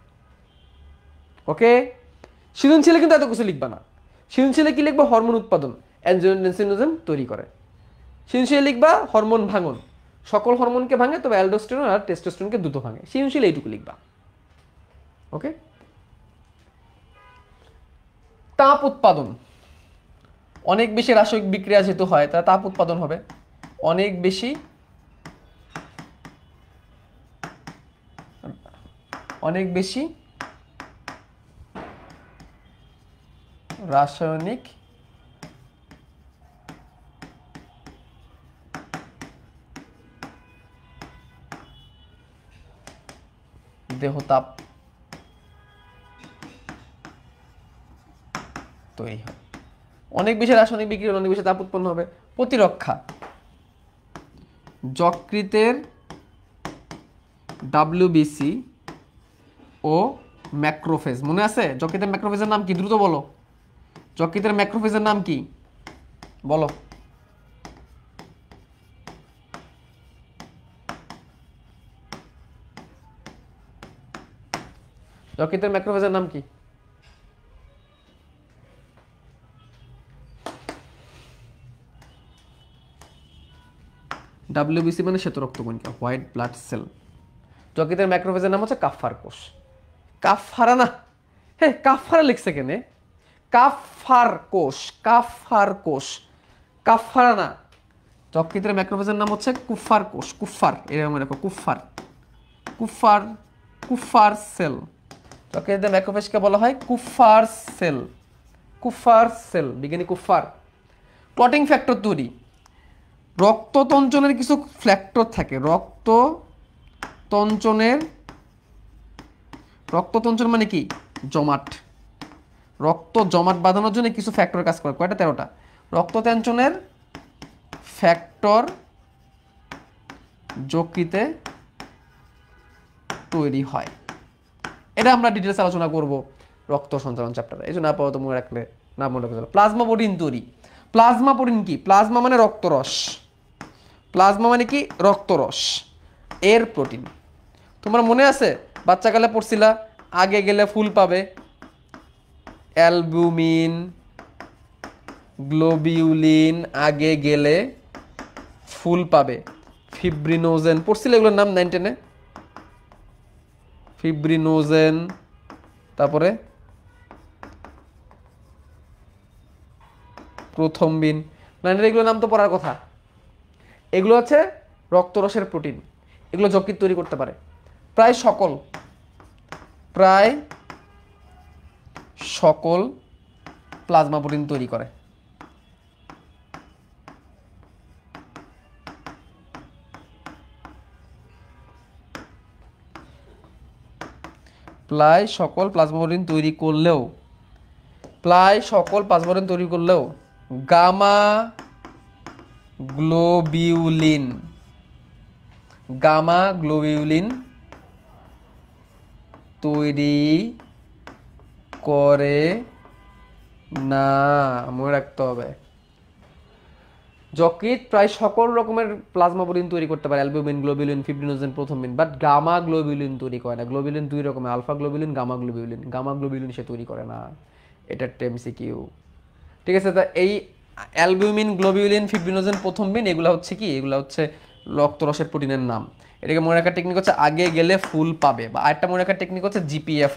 ওকে, সৃজনশীলে কিন্তু এত কিছু লিখবা না। সৃজনশীলে কি লিখবা? হরমোন উৎপাদন, অ্যানজিওটেনসিনোজেন তৈরি করে। সৃজনশীলে লিখবা হরমোন ভাঙন, সকল হরমোনকে ভাঙে, তবে অ্যালডোস্টেরন আর টেস্টোস্টেরনকে দ্রুত ভাঙে। সৃজনশীলে এইটুকু লিখবা। ওকে। তাপ উৎপাদন, অনেক বেশি রাসায়নিক বিক্রিয়া যেহেতু হয়, তা তাপ উৎপাদন হবে। অনেক বেশি রাসায়নিক দেহতাপ তৈরি হয়। অনেক বেশি রাসায়নিক বিক্রিয়া, অনেক বেশি তাপ উৎপন্ন হবে। প্রতিরক্ষা, যকৃতের WBC ও ম্যাক্রোফেজ। মনে আছে যকৃতের ম্যাক্রোফেজের নাম কি? দ্রুত বলো, যকৃতের ম্যাক্রোফেজের নাম কি? বলো। যকৃতের ম্যাক্রোফেজের নাম কি? WBC মানে শ্বেত রক্তকণিকা, হোয়াইট ব্লাড সেল। যকৃতের ম্যাক্রোফেজের নাম হচ্ছে কাফার কোষ। কাফারা না, হ্যাঁ কাফারা লিখছে কেন? কাফার কোষ, কাফার কোষ, কাফারা না। যকৃতের ম্যাক্রোফেজের নাম হচ্ছে কুফার কোষ, কুফার, এরকম দেখো কুফার, কুফার, কুফার সেল। যকৃতের ম্যাক্রোফেজকে বলা হয় কুফার সেল, কুফার সেল, বিজ্ঞানী কুফার। ক্লটিং ফ্যাক্টর তৈরি, রক্ততঞ্চনের কিছু ফ্যাক্টর থাকে, রক্ততঞ্চন মানে কি? জমাট, রক্ত জমাট বাঁধানোর জন্য কিছু ফ্যাক্টর কাজ করে। কয়টা? 13টা। রক্ততঞ্চনের ফ্যাক্টর যকৃতে তৈরি হয়, এটা আমরা ডিটেলস আলোচনা করব রক্ত সঞ্চালন চ্যাপ্টারে, এই জন্য আপাতত মনে রাখলে না মনে রাখলে। প্লাজমা প্রোটিন তৈরি, প্লাজমা প্রোটিন কি? প্লাজমা মানে রক্তরস, প্লাজমা মানে কি? রক্তরস এর প্রোটিন। তোমার মনে আছে বাচ্চাকালে পড়ছিলা আগে গেলে ফুল পাবে, অ্যালবুমিন গ্লোবিউলিন আগে গেলে ফুল পাবে। ফিব্রিনোজেন পড়ছিল এগুলোর নাম 9 10-এ, ফিব্রিনোজেন, তারপরে প্রথমবিন, 9 এগুলোর নাম তো পড়ার কথা। এগুলো হচ্ছে রক্তরসের প্রোটিন, এগুলো যকৃৎ তৈরি করতে পারে। প্রায় সকল প্লাজমা প্রোটিন তৈরি করে। প্রায় সকল প্লাজমা প্রোটিন তৈরি করলেও গামা গ্লোবিউলিন তৈরি করে না, মনে রাখতে হবে। যকৃৎ প্রায় সকল রকমের প্লাজমা প্রোটিন তৈরি করতে পারে, albumin, globulin, fibrinogen, prothrombin, but gamma globulin তৈরি করে না। গ্লোবিউলিন দুই রকমের, আলফা গ্লোবিউলিন, গামা গ্লোবিউলিন সে তৈরি করে না। এটা একটা এমসিকিউ, ঠিক আছে? তা এই অ্যালবুমিন, গ্লোবিউলিন, ফিব্রিনোজেন, প্রথমবিন এগুলো হচ্ছে কি, এগুলো হচ্ছে রক্তরসের প্রোটিনের নাম। এটাকে মনে রাখার টেকনিক হচ্ছে আগে গেলে ফুল পাবে, বা আরেকটা মনে রাখার টেকনিক হচ্ছে GPA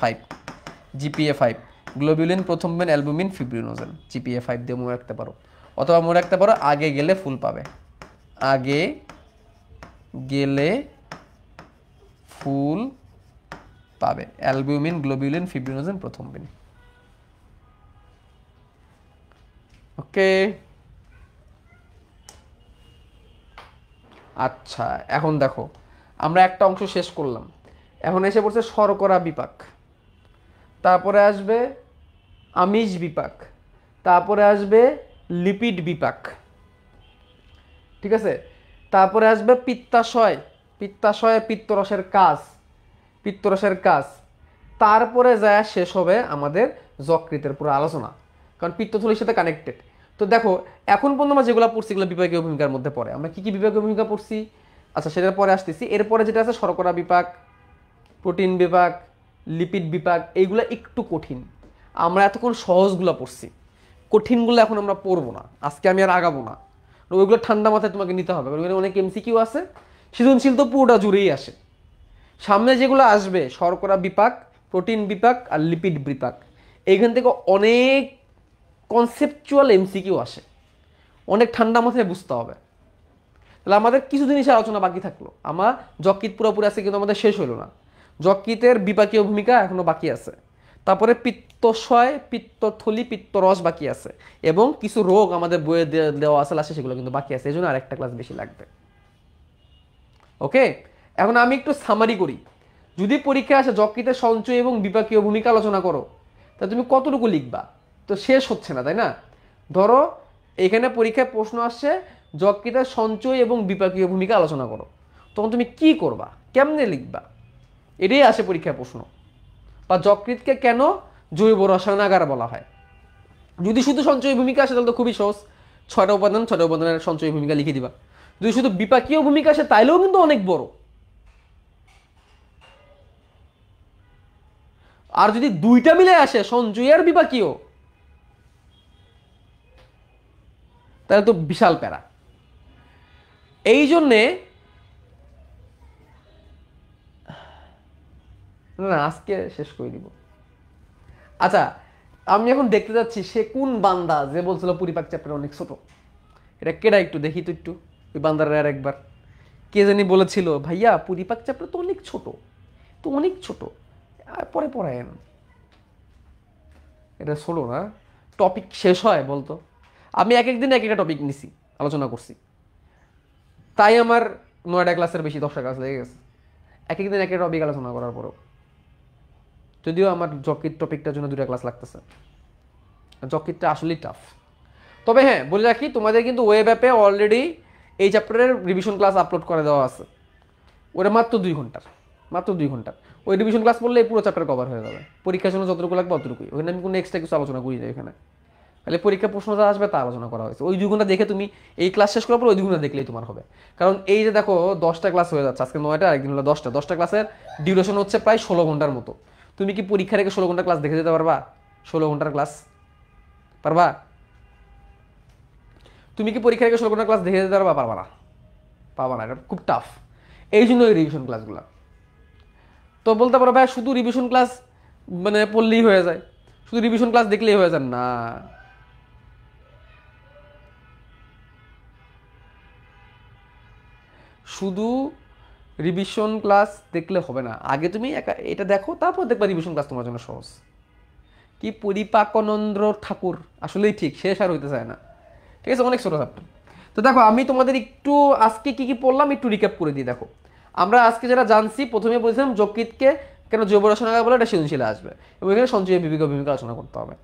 5, globulin, প্রথমবিন, albumin, fibrinogen, GPA 5 দিয়ে মনে রাখতে পারো। অথবা মনে রাখতে পারো আগে গেলে ফুল পাবে, আগে গেলে ফুল পাবে, অ্যালবুমিন, গ্লোবিউলিন, ফিব্রিনোজেন, প্রথমবিন। ওকে, আচ্ছা এখন দেখো আমরা একটা অংশ শেষ করলাম, এখন এসে পড়ছে শর্করা বিপাক, তারপরে আসবে আমিষ বিপাক, তারপরে আসবে লিপিড বিপাক, ঠিক আছে? তারপরে আসবে পিত্তাশয় পিত্তরসের কাজ, তারপরে যায় শেষ হবে আমাদের যকৃতের পুরো আলোচনা, কারণ পিত্তথলির সাথে কানেক্টেড। তো দেখো এখন পর্যন্ত আমরা যেগুলো পড়ছি এগুলো বিভাগীয় ভূমিকার মধ্যে পড়ে। আমরা কি কি বিভাগীয় ভূমিকা পড়ছি, আচ্ছা সেটার পরে আসতেছি। এরপরে যেটা আছে শর্করা বিপাক, প্রোটিন বিপাক, লিপিড বিপাক, এইগুলো একটু কঠিন। আমরা এতক্ষণ সহজগুলো পড়ছি, কঠিনগুলো এখন আমরা পড়বো না, আজকে আমি আর আগাবো না। ওইগুলো ঠান্ডা মাথায় তোমাকে নিতে হবে, ওইগুলো অনেক এমসিকিউ আছে, সৃজনশীল তো পুরোটা জুড়েই আসে। সামনে যেগুলো আসবে শর্করা বিপাক, প্রোটিন বিপাক আর লিপিড বিপাক, এইখান থেকে অনেক কনসেপচুয়াল এমসিকিউ আসে, অনেক ঠান্ডা মাথায় বুঝতে হবে। তাহলে আমাদের কিছু জিনিসের আলোচনা বাকি থাকলো। আমার যকৃৎ পুরোপুরি আছে কিন্তু আমাদের শেষ হলো না, যকৃতের বিপাকীয় ভূমিকা এখনো বাকি আছে, তারপরে পিত্তশয়, পিত্তথলি, পিত্তরস বাকি আছে, এবং কিছু রোগ আমাদের বইয়ে দেওয়া আছে সেগুলো কিন্তু বাকি আছে, এই জন্য আরেকটা ক্লাস বেশি লাগবে। ওকে, এখন আমি একটু সামারি করি। যদি পরীক্ষা আসে যকৃতের সঞ্চয় এবং বিপাকীয় ভূমিকা আলোচনা করো, তা তুমি কতটুকু লিখবা? তো শেষ হচ্ছে না, তাই না? ধরো এখানে পরীক্ষায় প্রশ্ন আসছে যকৃতের সঞ্চয় এবং বিপাকীয় ভূমিকা আলোচনা করো, তখন তুমি কি করবা, কেমনে লিখবা, এটাই আসে পরীক্ষায় প্রশ্ন। বা যকৃৎকে কেন জৈব রসায়নাগার বলা হয়? যদি শুধু সঞ্চয় ভূমিকা আসে তাহলে তো খুবই সহজ, 6টা উপাদানের সঞ্চয় ভূমিকা লিখে দিবা। যদি শুধু বিপাকীয় ভূমিকা আসে তাইলেও কিন্তু অনেক বড়। আর যদি দুইটা মিলে আসে সঞ্চয় আর বিপাকীয়, তাহলে তো বিশাল প্যারা। এই জন্যে না আজকে শেষ করে দিব। আচ্ছা আমি এখন দেখতে যাচ্ছি সে কোন বান্দা যে বলছিল পরিপাক চ্যাপ্টার অনেক ছোট, এটা কেডা একটু দেখি তো একটু, ওই বান্দার আর একবার কে জানি বলেছিল ভাইয়া পরিপাক চ্যাপ্টার তো অনেক ছোট, তো অনেক ছোট, আর পরে পড়ায়েন। এটা ছোট না, টপিক শেষ হয় বলতো? আমি এক একদিন এক একটা টপিক নিছি, আলোচনা করছি, তাই আমার 9টা ক্লাসের বেশি 10টা ক্লাস লেগে গেছে এক একদিন এক একটা টপিক আলোচনা করার পরেও। যদিও আমার যকৃৎ টপিকটার জন্য 2টা ক্লাস লাগতেছে, যকৃৎটা আসলেই টাফ। তবে হ্যাঁ বলে রাখি, তোমাদের কিন্তু ওয়েব অ্যাপে অলরেডি এই চ্যাপ্টারের রিভিশন ক্লাস আপলোড করে দেওয়া আছে, ওটা মাত্র 2 ঘন্টার, ওই রিভিশন ক্লাস পড়লে পুরো চ্যাপ্টার কভার হয়ে যাবে। পরীক্ষার জন্য যতটুকু লাগবে অতটুকুই, ওখানে আমি কোনো এক্সট্রা কিছু আলোচনা করি না। এখানে তাহলে পরীক্ষা প্রশ্ন যা আসবে তা আলোচনা করা হয়েছে। ওই 2 ঘন্টা দেখে তুমি এই ক্লাস শেষ করার পর ওই 2 ঘন্টা দেখলেই তোমার হবে। কারণ এই যে দেখো 10টা ক্লাস হয়ে যাচ্ছে, আজকে 9টা, আরেকদিন হলো 10টা ক্লাসের ডিউরেশন হচ্ছে প্রায় 16 ঘন্টার মতো। তুমি কি পরীক্ষা রেখে 16 ঘন্টা ক্লাস দেখে যেতে পারবা? 16 ঘন্টার ক্লাস পারবা? তুমি কি পরীক্ষায় 16 ঘন্টার ক্লাস দেখে দিতে পারবা? পারবা না, পারবা না, এটা খুব টাফ। এই জন্য এই রিভিশন ক্লাসগুলো। তো বলতে পারো ভাই শুধু রিভিশন ক্লাস মানে পড়লেই হয়ে যায়, শুধু রিভিশন ক্লাস দেখলেই হয়ে যায় না। শুধু রিভিশন ক্লাস দেখলে হবে না, আগে তুমি এটা দেখো, তারপর দেখবা রিভিশন ক্লাস তোমার জন্য সহজ। কি পরিপাকনন্দ ঠাকুর, আসলেই ঠিক, শেষ আর হইতে চায় না, ঠিক আছে, অনেক ছোটো চ্যাপ্টার। তো দেখো আমি তোমাদের একটু আজকে কি কি পড়লাম একটু রিক্যাপ করে দিই। দেখো আমরা আজকে যারা জানছি, প্রথমে বলছিলাম যকৃতকে কেন জৈব রসায়ন বলে, এটা সৃজনশীলে আসবে, এবং এখানে সঞ্চয় ভূমিকা আলোচনা করতে হবে।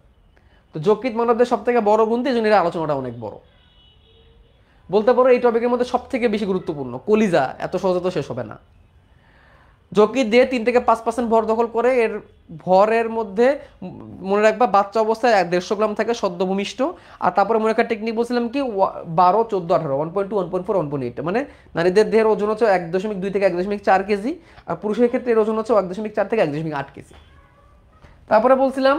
তো যকৃত মানবদের সব থেকে বড় গ্রন্থি, এই জন্য এর আলোচনাটা অনেক বড়। বলতে পারো এই টপিকের মধ্যে সব থেকে বেশি গুরুত্বপূর্ণ, কলিজা এত সহজে তো শেষ হবে না। যকৃৎ দিয়ে 3 থেকে 5% ভর দখল করে, এর ভরের মধ্যে মনে রাখবা বাচ্চা অবস্থায় 150 গ্রাম থাকে সদ্য ভূমিষ্ঠ। আর তারপরে মনে রাখার টেকনিক বলছিলাম কি 12, 14, 18, 1.2, 1.4, 1.8, মানে নারীদের দেহের ওজন হচ্ছে 1.2 থেকে 1.4 কেজি, আর পুরুষের ক্ষেত্রে এর ওজন হচ্ছে 1.4 থেকে 1.8 কেজি। তারপরে বলছিলাম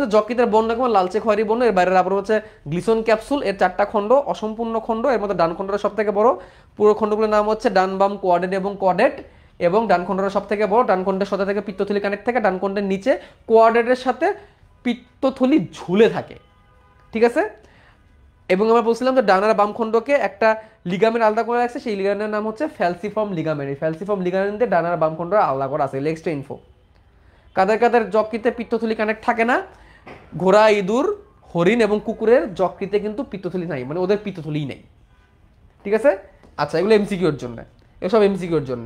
যে যকৃতের বর্ণ কেমন, লালচে খয়েরি বর্ণ, এর বাইরের আবার হচ্ছে গ্লিসন ক্যাপসুল, এর 4টা খণ্ড, অসম্পূর্ণ খণ্ড, এর মধ্যে ডান খণ্ডটা সব থেকে বড়, পুরো খণ্ডগুলোর নাম হচ্ছে ডান বাম কোয়াডেট এবং কোয়াডেট, এবং ডান খণ্ডটা সব থেকে বড়, ডান খণ্ডের সাথে থেকে পিত্তথলি কানেক্ট থাকে, ডান খণ্ডের নিচে কোয়াডেটের সাথে পিত্তথলি ঝুলে থাকে, ঠিক আছে। এবং আমরা বলছিলাম যে ডান আর বাম খণ্ডকে একটা লিগামেন্ট আলাদা করে রাখছে, সেই লিগামেন্টের নাম হচ্ছে ফ্যালসিফর্ম লিগামেন্ট। এই ফ্যালসিফর্ম লিগামেন্টে ডান আর বাম খণ্ড আলাদা করা আছে, এক্সট্রা ইনফো। কাদের কাদের যকৃতে পিত্তথলি কানেক্ট থাকে না, ঘোড়া, ইঁদুর, হরিণ এবং কুকুরের যকৃতে কিন্তু পিত্তথলি নাই, মানে ওদের পিত্তথলিই নেই, ঠিক আছে। আচ্ছা এগুলো এমসিকিউর জন্য, এসব এমসিকিউর জন্য।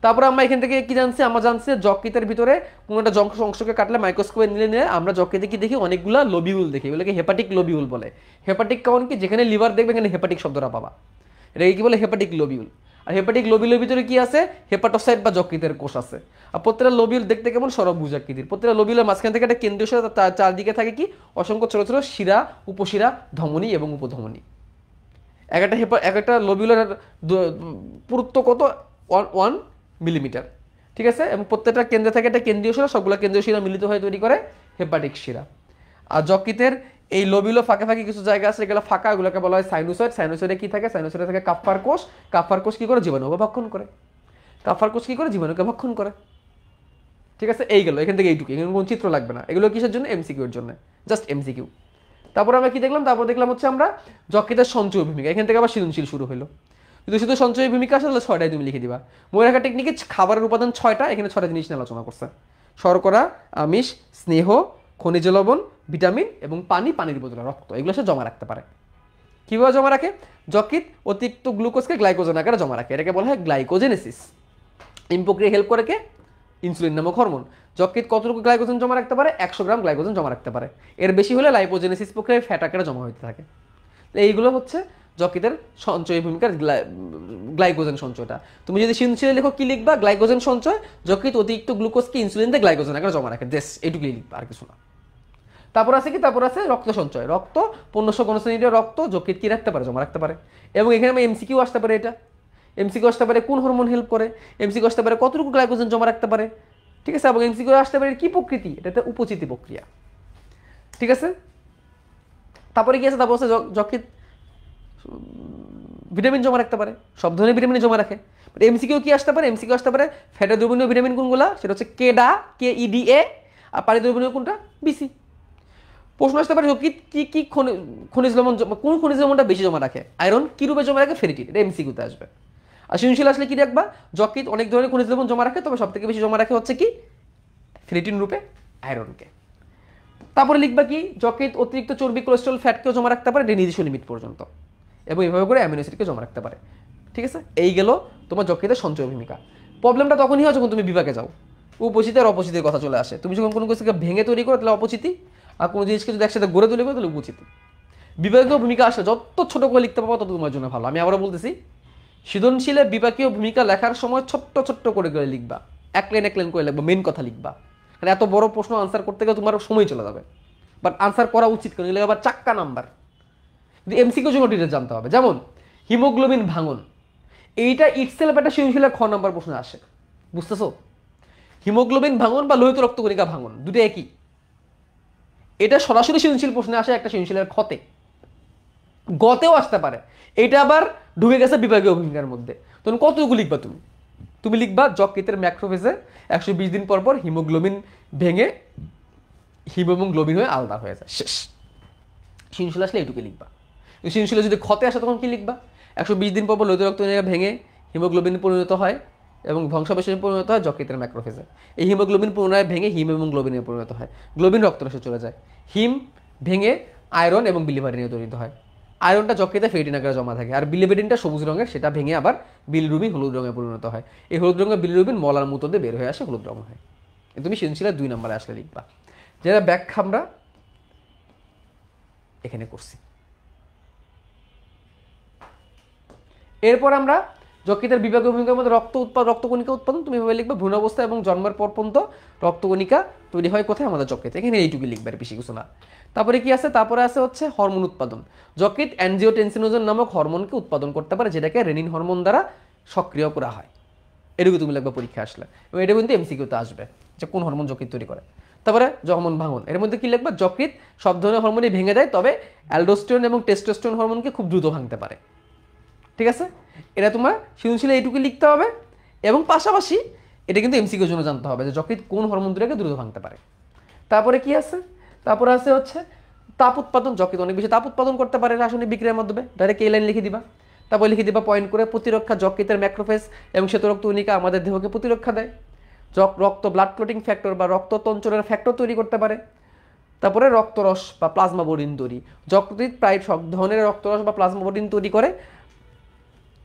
তারপরে আমরা এখান থেকে কি জানছি, আমরা জানছি যকৃতের ভিতরে কোনো একটা অংশকে কাটলে মাইক্রোস্কোপে নিলে আমরা যকৃতে কি দেখি, অনেকগুলো লোবিউল দেখি, এগুলোকে হেপাটিক লোবিউল বলে। হেপাটিক কারণ কি, যেখানে লিভার দেখবে এখানে হেপাটিক শব্দটা পাবা, এটাকে কি বলে, হেপাটিক লোবিউল। আর হেপাটিক লোবিউলের ভিতরে কি আছে, হেপাটোসাইট বা যকৃতের কোষ আছে। আর প্রত্যেকটা লোবিউল দেখতে কেমন, সরবভুজ আকৃতির। প্রত্যেকটা লোবিউলের মাঝখান থেকে একটা কেন্দ্রীয় শিরা, তার চারদিকে থাকে কি অসংখ্য ছোট ছোট শিরা, উপশিরা, ধমনী এবং উপধমনী। একটা লোবিউলের পুরুত্ব কত, 1 মিলিমিটার, ঠিক আছে। এবং প্রত্যেকটা কেন্দ্রে থাকে একটা কেন্দ্রীয় শিরা, সবগুলো কেন্দ্রীয় শিরা মিলিত হয়ে তৈরি করে হেপাটিক শিরা। আর যকৃতের এই লোবিউলো ফাঁকে ফাঁকে কিছু জায়গা আছে, এগুলো ফাঁকা, এগুলোকে বলা হয় সাইনোসয়েড। সাইনোসয়েডে কি থাকে, সাইনোসয়েডে থাকে কাফার কোষ। কাফার কোষ কি করে, জীবাণুকে ভক্ষণ করে। কাফার কোষ কি করে, জীবাণুকে ভক্ষণ করে, ঠিক আছে। এই গেল এখান থেকে এইটুকু, এখানে কোনো চিত্র লাগবে না, এগুলো কিসের জন্য, এমসিকিউর জন্য, জাস্ট এমসিকিউ। তারপর আমরা কি দেখলাম, তারপর দেখলাম হচ্ছে আমরা যকৃতের সঞ্চয় ভূমিকা। এখান থেকে আবার সৃজনশীল শুরু হলো। যদি শুধু সঞ্চয় ভূমিকা আসে তাহলে 6টাই তুমি লিখে দিবা। মনে রাখার টেকনিকে খাবারের উপাদান 6টা, এখানে 6টা জিনিস নিয়ে আলোচনা করছে: শর্করা, আমিষ, স্নেহ, খনিজ লবণ, ভিটামিন এবং পানি, পানির বদলে রক্ত, এগুলো সে জমা রাখতে পারে। কীভাবে জমা রাখে, যকৃৎ অতিরিক্ত গ্লুকোজকে গ্লাইকোজেন আকারে জমা রাখে, এটাকে বলা হয় গ্লাইকোজেনেসিস। এই প্রক্রিয়া হেল্প করে কে, ইনসুলিন নামক হরমোন। যকৃৎ কতটুকু গ্লাইকোজেন জমা রাখতে পারে, 100 গ্রাম গ্লাইকোজেন জমা রাখতে পারে। এর বেশি হলে লাইপোজেনেসিস প্রক্রিয়ায় ফ্যাট আকারে জমা হতে থাকে। তো এইগুলো হচ্ছে যকৃতের সঞ্চয় ভূমিকার গ্লাইকোজেন সঞ্চয়টা। তুমি যদি সৃজনশীলে লেখো কি লিখবা, গ্লাইকোজেন সঞ্চয়, যকৃৎ অতিরিক্ত গ্লুকোজকে ইনসুলিন দিয়ে গ্লাইকোজেন আকারে জমা রাখে, দেশ এইটুকুই লিখবা, আর কিছু না। তারপর আছে কি, তারপর আছে রক্ত সঞ্চয়। রক্ত 1500 ঘনশ্রেণীর রক্ত যকৃৎ কি রাখতে পারে, জমা রাখতে পারে। এবং এখানে আমি এমসিকিউ আসতে পারে, এটা এমসিকিউ আসতে পারে কোন হরমোন হেল্প করে, এমসিকিউ আসতে পারে কতটুকু গ্লাইকোজেন জমা রাখতে পারে, ঠিক আছে। এবং এমসিকিউ আসতে পারে কি প্রকৃতি, এটা একটা উপচিতি প্রক্রিয়া, ঠিক আছে। তারপরে কি আছে, তারপর আছে যকৃৎ ভিটামিন জমা রাখতে পারে, সব ধরনের ভিটামিন জমা রাখে। এমসিকিউ কি আসতে পারে, এমসিকিউ আসতে পারে ফ্যাটের দ্রবণীয় ভিটামিন কোনগুলা, সেটা হচ্ছে কেডা, KEDA, আর পানি দ্রবণীয় কোনটা, BC। প্রশ্ন আসতে পারে যকৃৎ কি কি খনিজ লবণ, কোন খনিজ লবণটা বেশি জমা রাখে, আয়রন কি রূপে জমা রাখে, ফেরিটিন, এটা এমসিকিউতে আসবে। আর সৃজনশীল আসলে কি রাখবা, যকৃৎ অনেক ধরনের খনিজ লবণ জমা রাখে, তবে সব থেকে বেশি জমা রাখে হচ্ছে কি, ফেরিটিন রূপে আয়রনকে। তারপরে লিখবা কি, যকৃৎ অতিরিক্ত চর্বি, কোলেস্ট্রল, ফ্যাটকেও জমা রাখতে পারে, নির্দিষ্ট লিমিট পর্যন্ত, এবং এইভাবে করে অ্যামিনো অ্যাসিডকে জমা রাখতে পারে, ঠিক আছে। এই গেল তোমার যকৃতের সঞ্চয় ভূমিকা। প্রবলেমটা তখনই হয় যখন তুমি বিভাগে যাও, উপচিতি আর অপচিতির কথা চলে আসে। তুমি যখন কোনো কিছুকে ভেঙে তৈরি করো তাহলে অপচিতি, আর কোনো জিনিসকে যদি একসাথে গড়ে তৈরি করো তাহলে উপচিতি। বিভাগীয় ভূমিকা আসলে যত ছোট করে লিখতে পারবো তত তোমার জন্য ভালো। আমি আবারও বলতেছি, সৃজনশীলে বিভাগীয় ভূমিকা লেখার সময় ছোট্ট ছোট্ট করে লিখবা, এক লাইন করে লিখবা, মেন কথা লিখবা। মানে এত বড় প্রশ্ন আনসার করতে গেলে তোমার সময় চলে যাবে, বাট আনসার করা উচিত, কারণ এগুলো আবার চাক্কা নাম্বার। কিন্তু এমসিকিউ জন্য ডিটেলস জানতে হবে। যেমন হিমোগ্লোবিন ভাঙন, এইটা ইটসেলফ একটা সৃজনশীলের 6 নম্বর প্রশ্ন আসে, বুঝতেছো? হিমোগ্লোবিন ভাঙন বা লোহিত রক্তকণিকা ভাঙন দুটো একই, এটা সরাসরি সৃজনশীল প্রশ্নে আসে একটা সৃজনশীলের ক্ষতে, গতেও আসতে পারে। এটা আবার ঢুকে গেছে বিভাগীয় ভূমিকার মধ্যে। তখন কতটুকু লিখবা তুমি? তুমি লিখবা যকৃতের ম্যাক্রোফেজে 120 দিন পর পর হিমোগ্লোবিন ভেঙে হিম এবং গ্লোবিন হয়ে আলাদা হয়ে যায়, শেষ। সৃজনশীল আসলে এইটুকু লিখবা। সৃজনশীল যদি ক্ষতে আসে তখন কি লিখবা? 120 দিন পর পর লোহিত রক্তকণিকা ভেঙে হিমোগ্লোবিনে পরিণত হয় এবং ধ্বংসাবশেষে পরিণত হয় যকৃতের ম্যাক্রোফেজে। এই হিমোগ্লোবিন পুনরায় ভেঙে হিম এবং গ্লোবিনে পরিণত হয়, গ্লোবিন রক্তরসে চলে যায়, হিম ভেঙে আয়রন এবং বিলিভারিনে তৈরি হয়। আয়রনটা যকৃতে ফেরিটিন আকারে জমা থাকে, আর বিলিভারিনটা সবুজ রঙের, সেটা ভেঙে আবার বিলিরুবিন হলুদ রঙে পরিণত হয়। এই হলুদ রঙের বিলিরুবিন মলার মূত্র দিয়ে বের হয়ে আসে হলুদ রঙ হয়। তুমি সৃজনশীলের 2 নম্বরে আসলে লিখবা, যেটা ব্যাখ্যা আমরা এখানে করছি। এরপর আমরা যকৃতের বিভাগীয় ভূমিকার মধ্যে রক্তকণিকা উৎপাদন, তুমি এভাবে লিখবে ভ্রূণ অবস্থা এবং জন্মের পর পর্যন্ত রক্তকণিকা তৈরি হয় কোথায়? আমাদের যকৃতে। এখানে এইটুকু লিখবে, আর বেশি কিছু না। তারপরে কি আছে? তারপরে আছে হচ্ছে হরমোন উৎপাদন। যকৃত অ্যানজিওটেনসিনোজেন নামক হরমোনকে উৎপাদন করতে পারে, যেটাকে রেনিন হরমোন দ্বারা সক্রিয় করা হয়। এটুকু তুমি লিখবে পরীক্ষা আসলে, এবং এটা কিন্তু এমসিকিউতে আসবে যে কোন হরমোন যকৃত তৈরি করে। তারপরে হরমোন ভাঙন, এর মধ্যে কি লিখবে? যকৃত সব ধরনের হরমোনই ভেঙে দেয়, তবে অ্যালডোস্টেরন এবং টেস্টোস্টেরন হরমোনকে খুব দ্রুত ভাঙতে পারে। ঠিক আছে, এটা তোমার সৃজনশীলে এইটুকু লিখতে হবে, এবং পাশাপাশি এটা কিন্তু এমসিকিউর জন্য জানতে হবে যে যকৃত কোন হরমোন দুটোকে দ্রুত ভাঙতে পারে। তারপরে কি আছে? তারপরে আছে হচ্ছে তাপ উৎপাদন। যকৃত অনেক বেশি তাপ উৎপাদন করতে পারে রাসায়নিক বিক্রিয়ার মাধ্যমে, ডাইরেক্ট এই লাইন লিখে দিবা। তারপরে লিখে দিবা পয়েন্ট করে, প্রতিরক্ষা। যকৃতের ম্যাক্রোফেজ এবং শ্বেতরক্তকণিকা আমাদের দেহকে প্রতিরক্ষা দেয়। রক্ত ব্লাড ক্লটিং ফ্যাক্টর বা রক্ত তঞ্চনের ফ্যাক্টর তৈরি করতে পারে। তারপরে রক্তরস বা প্লাজমা বডিন তৈরি। যকৃত প্রায় সব ধরনের রক্তরস বা প্লাজমা বডিন তৈরি করে,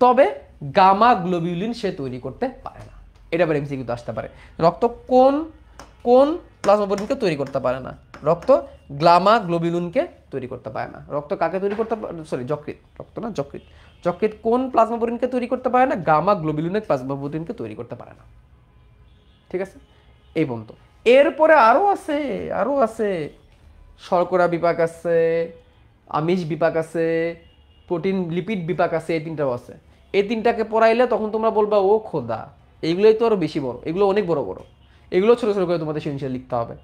তবে গামা গ্লোবিউলিন সে তৈরি করতে পারে না। এটা আবার এমসিকিউতে আসতে পারে। রক্ত কোন কোন প্লাজমা প্রোটিনকে তৈরি করতে পারে না? রক্ত গামা গ্লোবিউলিনকে তৈরি করতে পারে না। রক্ত কাকে তৈরি করতে পারে? সরি, যকৃত। রক্ত না, যকৃত। যকৃত কোন প্লাজমা প্রোটিনকে তৈরি করতে পারে না? গামা গ্লোবিউলিনের প্লাজমা প্রোটিনকে তৈরি করতে পারে না। ঠিক আছে, এই পর্যন্ত। এরপরে আরো আছে, আরো আছে। শর্করা বিপাক আছে, আমিষ বিপাক আছে, প্রোটিন লিপিড বিপাক আছে, এই তিনটাও আছে। এই তিনটাকে পড়াইলে তখন তোমরা বলবা ও খোদা, এইগুলোই তো আরো বেশি বড়, এগুলো অনেক বড় বড়, এগুলো ছোট ছোট করে তোমাদের সৃজনশীল লিখতে হবে,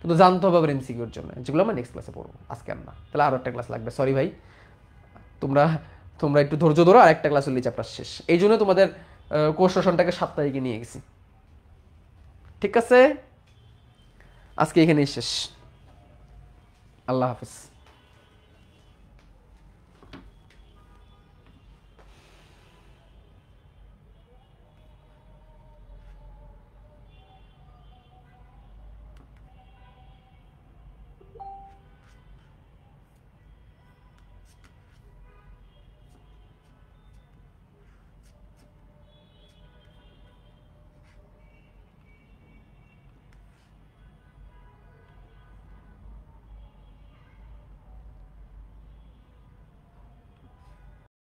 কিন্তু জানতে হবে আবার এমসিকিউর জন্য, যেগুলো আমরা নেক্সট ক্লাসে পড়বো, আজকে আর না। তাহলে আরো একটা ক্লাস লাগবে, সরি ভাই। তোমরা তোমরা একটু ধৈর্য ধরো, আর একটা ক্লাস হলে চ্যাপ্টার শেষ। এই জন্য তোমাদের কোর্স সেশনটাকে 7 তারিখে নিয়ে গেছি। ঠিক আছে, আজকে এখানেই শেষ। আল্লাহ হাফিজ।